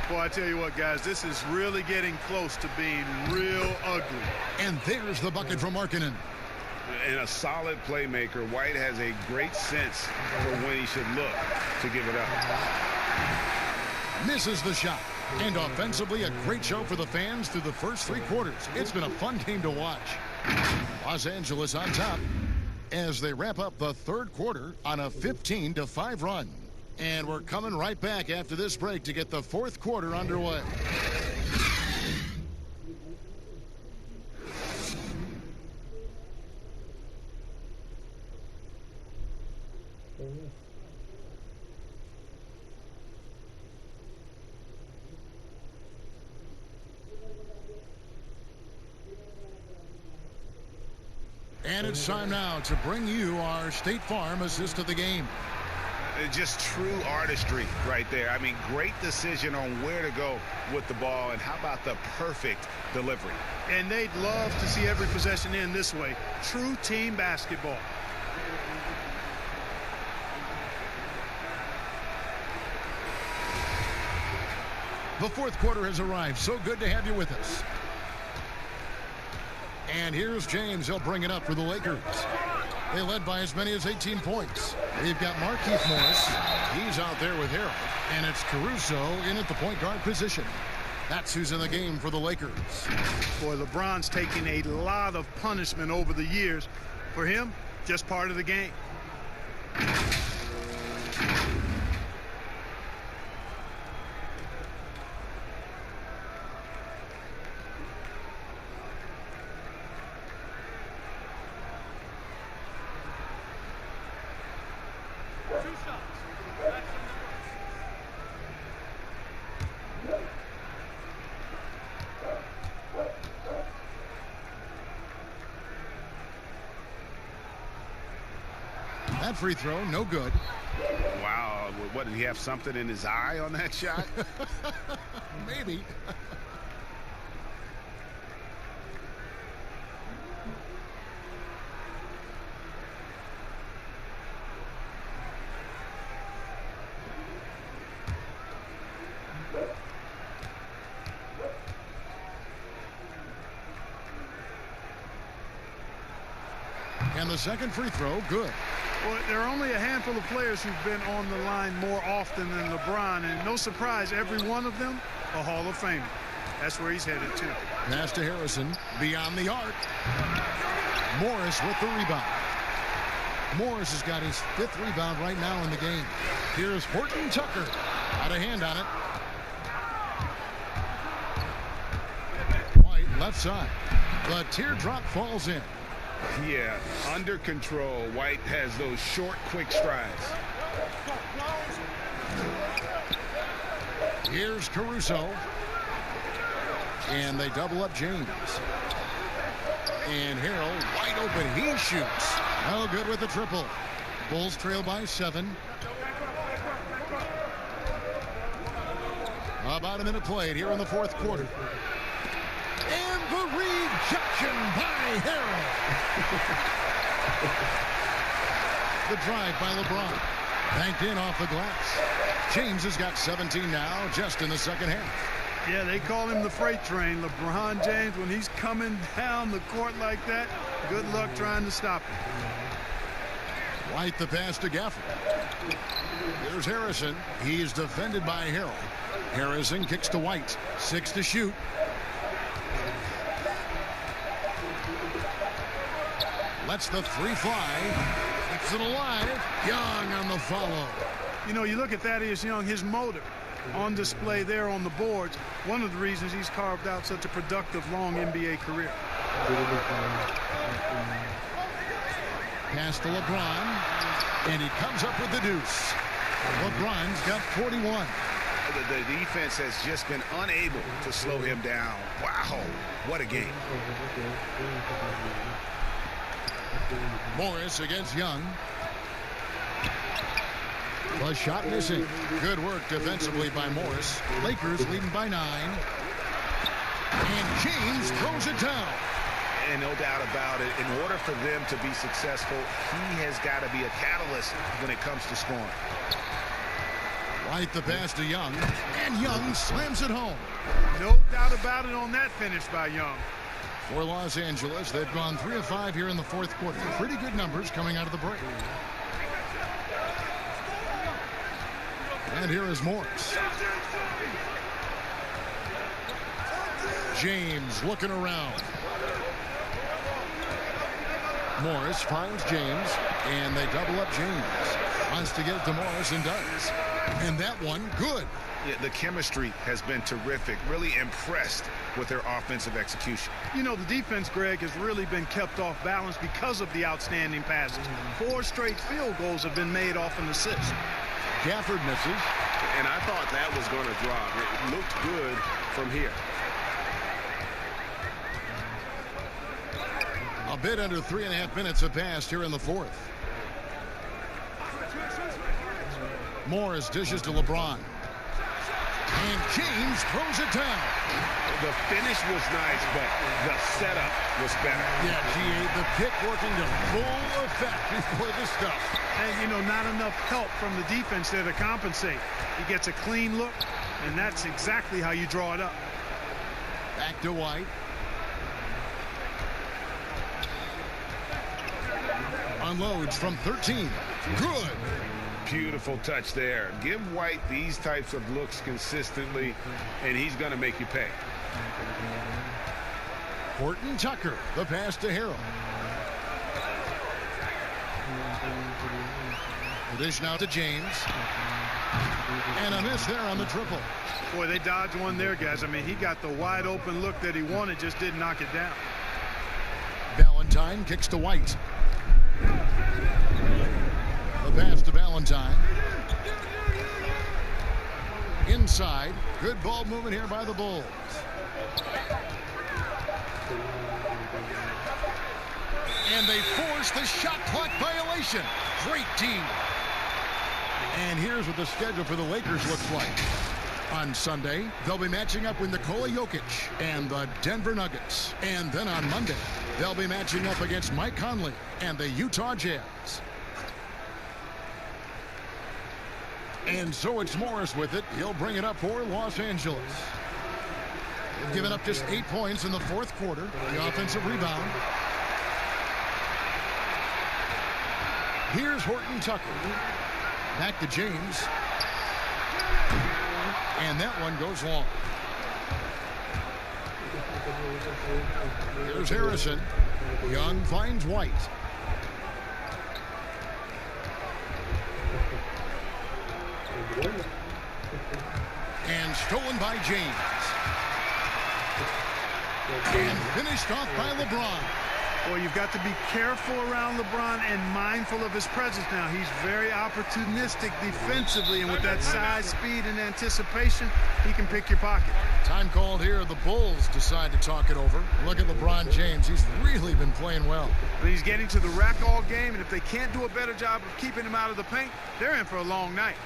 Boy, I tell you what, guys, this is really getting close to being real ugly. And there's the bucket from Markkanen. And a solid playmaker. White has a great sense for when he should look to give it up. Misses the shot. And offensively, a great show for the fans through the first 3 quarters. It's been a fun game to watch. Los Angeles on top as they wrap up the third quarter on a 15-5 run. And we're coming right back after this break to get the fourth quarter underway. And it's time now to bring you our State Farm assist of the game. Just true artistry right there. I mean, great decision on where to go with the ball, and how about the perfect delivery. And they'd love to see every possession end this way. True team basketball. The fourth quarter has arrived. So good to have you with us. And here's James. He'll bring it up for the Lakers. They led by as many as 18 points. They've got Markieff Morris. He's out there with Harrell. And it's Caruso in at the point guard position. That's who's in the game for the Lakers. Boy, LeBron's taking a lot of punishment over the years. For him, just part of the game. That free throw, no good. Wow, what, did he have something in his eye on that shot? Maybe. And the second free throw, good. Well, there are only a handful of players who've been on the line more often than LeBron, and no surprise, every one of them a Hall of Famer. That's where he's headed to. Pass to Harrison, beyond the arc. Morris with the rebound. Morris has got his 5th rebound right now in the game. Here's Horton Tucker. Out of hand on it. White, left side. The teardrop falls in. Yeah, under control. White has those short, quick strides. Here's Caruso. And they double up James. And Harrell, wide open. He shoots. No good with the triple. Bulls trail by 7. About a minute played here in the 4th quarter. And the rejection by Harrell. The drive by LeBron. Banked in off the glass. James has got 17 now, just in the second half. Yeah, they call him the freight train. LeBron James, when he's coming down the court like that, good luck trying to stop him. White the pass to Gafford. Here's Harrison. He's defended by Harrell. Harrison kicks to White. 6 to shoot. Lets the 3 fly. Keeps it alive. Young on the follow. You know, you look at Thaddeus Young, his motor on display there on the boards. One of the reasons he's carved out such a productive, long NBA career. Pass to LeBron. And he comes up with the deuce. LeBron's got 41. The defense has just been unable to slow him down. Wow, what a game. Morris against Young. The shot missing. Good work defensively by Morris. Lakers leading by 9. And James throws it down. And no doubt about it, in order for them to be successful, he has got to be a catalyst when it comes to scoring. White the pass to Young. And Young slams it home. No doubt about it on that finish by Young. For Los Angeles, they've gone 3 of 5 here in the 4th quarter. Pretty good numbers coming out of the break. And here is Morris. James looking around. Morris finds James, and they double up James. Wants to get it to Morris and does. And that one, good. Yeah, the chemistry has been terrific. Really impressed with their offensive execution. You know, the defense, Greg, has really been kept off balance because of the outstanding passes. 4 straight field goals have been made off an assist. Gafford misses. And I thought that was going to drop. It looked good from here. A bit under 3.5 minutes have passed here in the 4th. Morris dishes to LeBron. And James throws it down. The finish was nice, but the setup was better. Yeah, G8, the pick working to full effect before the stuff. And, you know, not enough help from the defense there to compensate. He gets a clean look, and that's exactly how you draw it up. Back to White. Unloads from 13. Good. Beautiful touch there. Give White these types of looks consistently, and he's going to make you pay. Horton Tucker, the pass to Harrell. The dish now to James. And a miss there on the triple. Boy, they dodged one there, guys. I mean, he got the wide open look that he wanted, just didn't knock it down. Valentine kicks to White. The pass to Valentine. Inside. Good ball movement here by the Bulls. And they force the shot clock violation. Great team. And here's what the schedule for the Lakers looks like. On Sunday, they'll be matching up with Nikola Jokic and the Denver Nuggets. And then on Monday, they'll be matching up against Mike Conley and the Utah Jazz. And so it's Morris with it. He'll bring it up for Los Angeles. They've given up just 8 points in the 4th quarter. The offensive rebound. Here's Horton Tucker. Back to James. And that one goes long. Here's Harrison. Young finds White. And stolen by James. And finished off by LeBron. Well, you've got to be careful around LeBron and mindful of his presence now. He's very opportunistic defensively, and with that size, speed, and anticipation, he can pick your pocket. Time called here. The Bulls decide to talk it over. Look at LeBron James. He's really been playing well. But he's getting to the rack all game, and if they can't do a better job of keeping him out of the paint, they're in for a long night.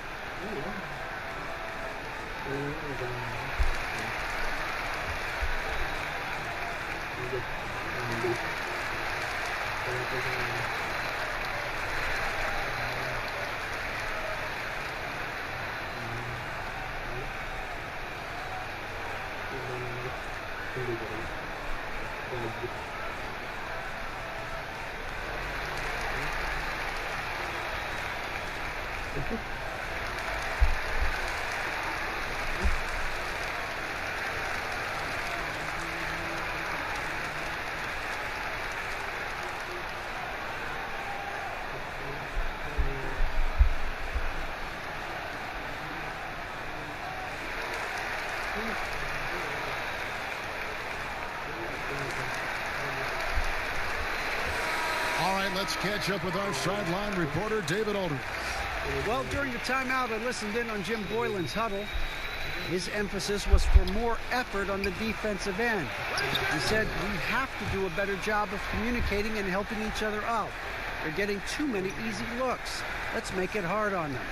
All right, let's catch up with our sideline reporter, David Aldridge. Well, during the timeout, I listened in on Jim Boylan's huddle. His emphasis was for more effort on the defensive end. He said we have to do a better job of communicating and helping each other out. They're getting too many easy looks. Let's make it hard on them.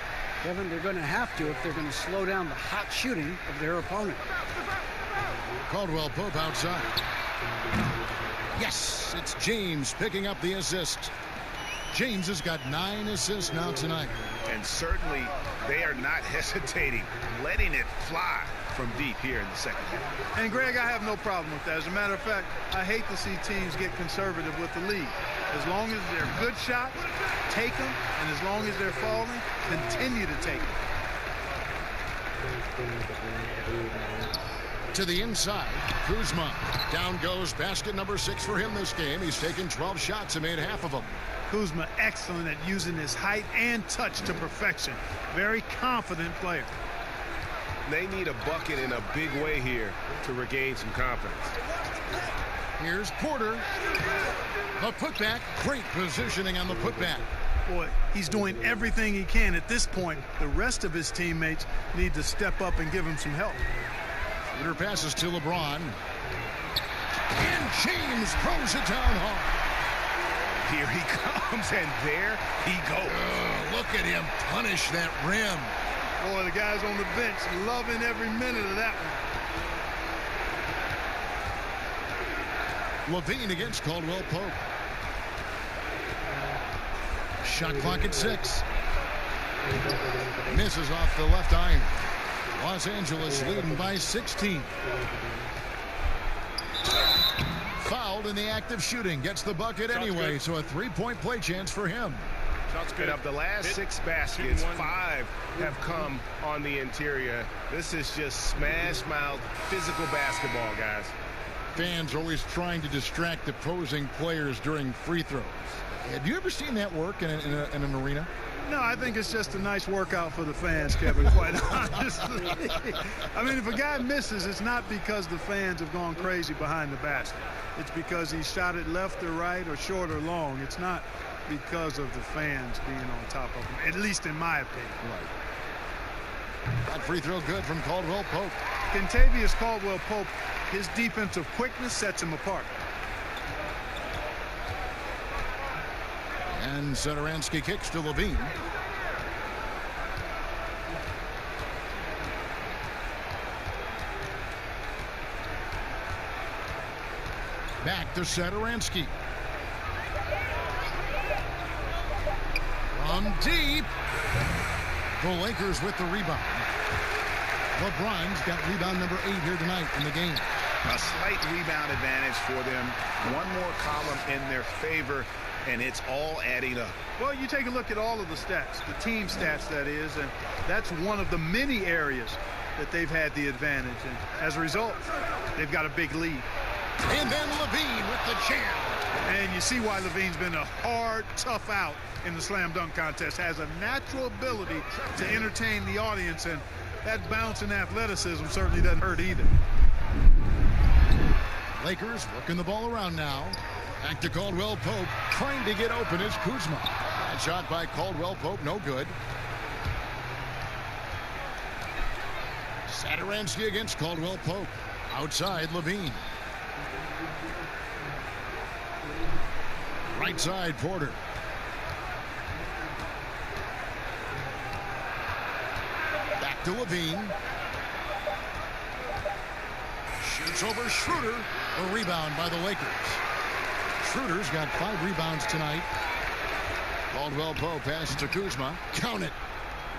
Kevin, they're going to have to if they're going to slow down the hot shooting of their opponent. Caldwell Pope outside. Yes, it's James picking up the assist. James has got 9 assists now tonight. And certainly they are not hesitating, letting it fly from deep here in the second half. And, Greg, I have no problem with that. As a matter of fact, I hate to see teams get conservative with the lead. As long as they're good shots, take them. And as long as they're falling, continue to take them. To the inside, Kuzma. Down goes basket number 6 for him this game. He's taken 12 shots and made half of them. Kuzma excellent at using his height and touch to perfection. Very confident player. They need a bucket in a big way here to regain some confidence. Here's Porter. The putback. Great positioning on the putback. Boy, he's doing everything he can at this point. The rest of his teammates need to step up and give him some help. Peter passes to LeBron. And James throws it down hard. Here he comes, and there he goes. Look at him punish that rim. Boy, the guys on the bench loving every minute of that one. Levine against Caldwell Pope. Shot clock at 6. Misses off the left iron. Los Angeles leading by 16. Fouled in the act of shooting. Gets the bucket anyway, so a 3-point play chance for him. Shots good. Of the last 6 baskets, 5 have come on the interior. This is just smash mouth physical basketball, guys. Fans are always trying to distract opposing players during free throws. Have you ever seen that work in an arena? No, I think it's just a nice workout for the fans, Kevin, quite honestly. I mean, if a guy misses, it's not because the fans have gone crazy behind the basket. It's because he shot it left or right or short or long. It's not because of the fans being on top of him, at least in my opinion. Right. That free throw good from Caldwell Pope. Kentavious Caldwell Pope, his defensive quickness sets him apart. And Satoransky kicks to Levine. Back to Satoransky. From deep. The Lakers with the rebound. LeBron's got rebound number 8 here tonight in the game. A slight rebound advantage for them. One more column in their favor. and it's all adding up. Well, you take a look at all of the stats, the team stats, that is, and that's one of the many areas that they've had the advantage. And as a result, they've got a big lead. And then Levine with the jam. And you see why Levine's been a hard, tough out in the slam dunk contest. Has a natural ability to entertain the audience, and that bounce and athleticism certainly doesn't hurt either. Lakers working the ball around now. Back to Caldwell Pope. Trying to get open is Kuzma. That shot by Caldwell Pope, no good. Satoransky against Caldwell Pope. Outside, Levine. Right side, Porter. Back to Levine. Shoots over Schroeder. A rebound by the Lakers. Schroeder's got 5 rebounds tonight. Caldwell Pope passes to Kuzma. Count it.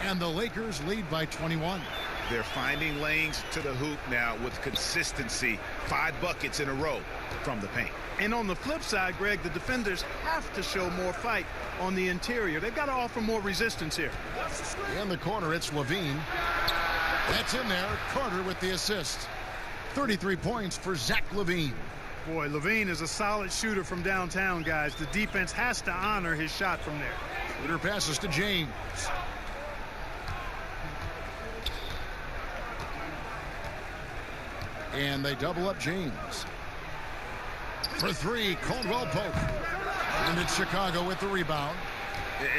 And the Lakers lead by 21. They're finding lanes to the hoop now with consistency. 5 buckets in a row from the paint. And on the flip side, Greg, the defenders have to show more fight on the interior. They've got to offer more resistance here. In the corner, it's Levine. That's in there. Carter with the assist. 33 points for Zach Levine. Boy, Levine is a solid shooter from downtown, guys. The defense has to honor his shot from there. Shooter passes to James. And they double up James. For 3, Caldwell Pope. And it's Chicago with the rebound.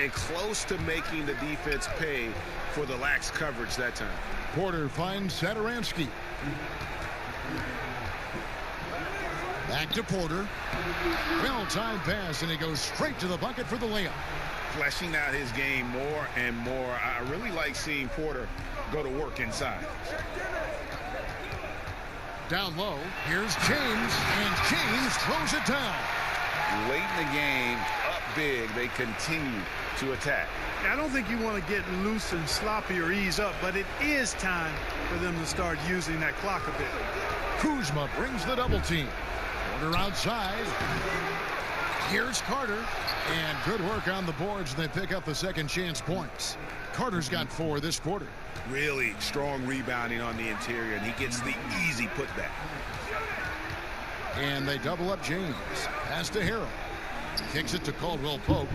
And close to making the defense pay for the lax coverage that time. Porter finds Satoransky. Back to Porter. Well-timed pass, and he goes straight to the bucket for the layup. Fleshing out his game more and more. I really like seeing Porter go to work inside. Down low, here's James, and James throws it down. Late in the game, up big, they continue to attack. I don't think you want to get loose and sloppy or ease up, but it is time for them to start using that clock a bit. Kuzma brings the double team. Porter outside. Here's Carter. And good work on the boards. They pick up the second chance points. Carter's got 4 this quarter. Really strong rebounding on the interior, and he gets the easy putback. And they double up James. Pass to Harrell. Kicks it to Caldwell Pope.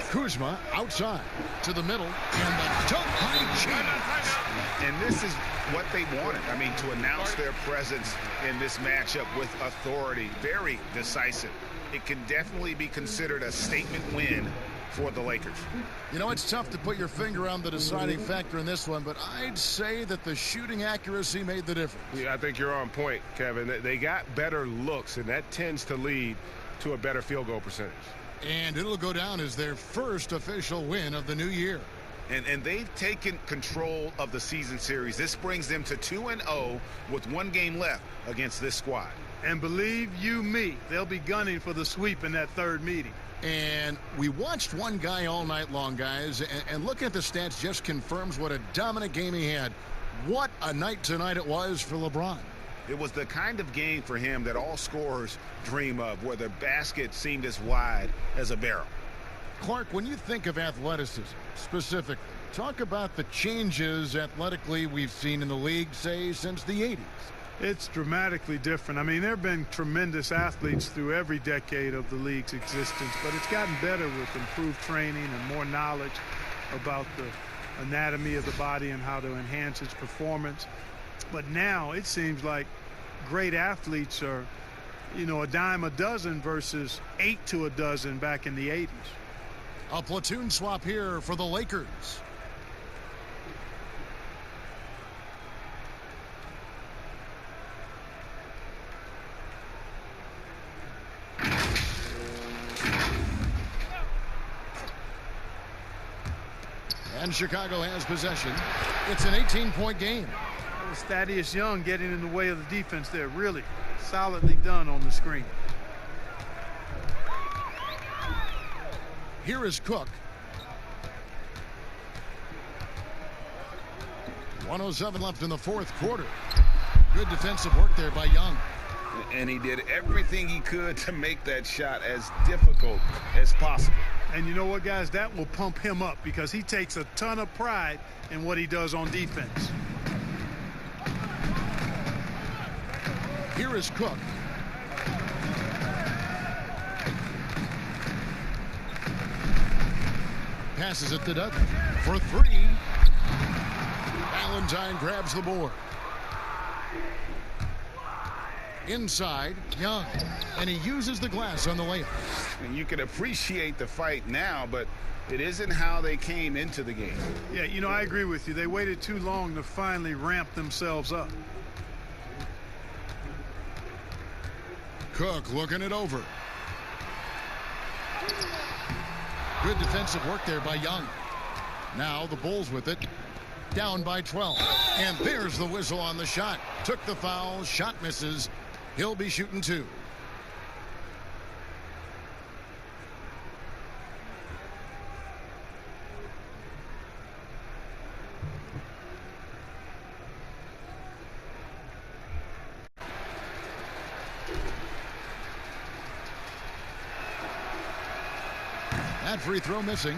Kuzma outside to the middle, and the dunk by James. And this is what they wanted. I mean, to announce their presence in this matchup with authority. Very decisive. It can definitely be considered a statement win for the Lakers. You know, it's tough to put your finger on the deciding factor in this one, but I'd say that the shooting accuracy made the difference. Yeah, I think you're on point, Kevin. They got better looks, and that tends to lead to a better field goal percentage. And it'll go down as their first official win of the new year. And they've taken control of the season series. This brings them to 2-0 with 1 game left against this squad. And believe you me, they'll be gunning for the sweep in that 3rd meeting. And we watched one guy all night long, guys, and looking at the stats just confirms what a dominant game he had. What a night tonight it was for LeBron. It was the kind of game for him that all scorers dream of, where the basket seemed as wide as a barrel. Clark, when you think of athleticism specifically, talk about the changes athletically we've seen in the league, say, since the 80s. It's dramatically different. I mean, there have been tremendous athletes through every decade of the league's existence, but it's gotten better with improved training and more knowledge about the anatomy of the body and how to enhance its performance. But now it seems like great athletes are, you know, a dime a dozen versus 8 to a dozen back in the 80s. A platoon swap here for the Lakers. And Chicago has possession. It's an 18-point game. Thaddeus Young getting in the way of the defense there. Really solidly done on the screen. Here is Cook. 1:07 left in the 4th quarter. Good defensive work there by Young. And he did everything he could to make that shot as difficult as possible. And you know what, guys? That will pump him up because he takes a ton of pride in what he does on defense. Here is Cook. Passes it to Dudley for three. Valentine grabs the board. Inside, Young. And he uses the glass on the layup. And you can appreciate the fight now, but it isn't how they came into the game. Yeah, you know, I agree with you. They waited too long to finally ramp themselves up. Cook looking it over. Good defensive work there by Young. Now the Bulls with it. Down by 12. And there's the whistle on the shot. Took the foul. Shot misses. He'll be shooting two. That free throw missing.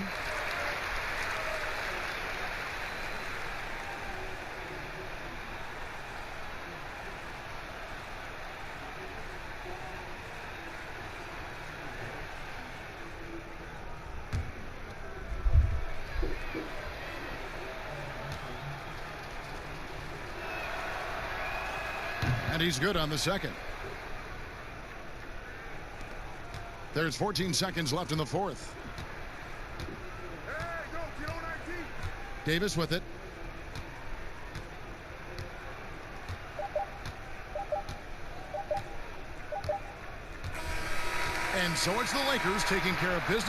And he's good on the second. There's 14 seconds left in the fourth. Davis with it. And so it's the Lakers taking care of business.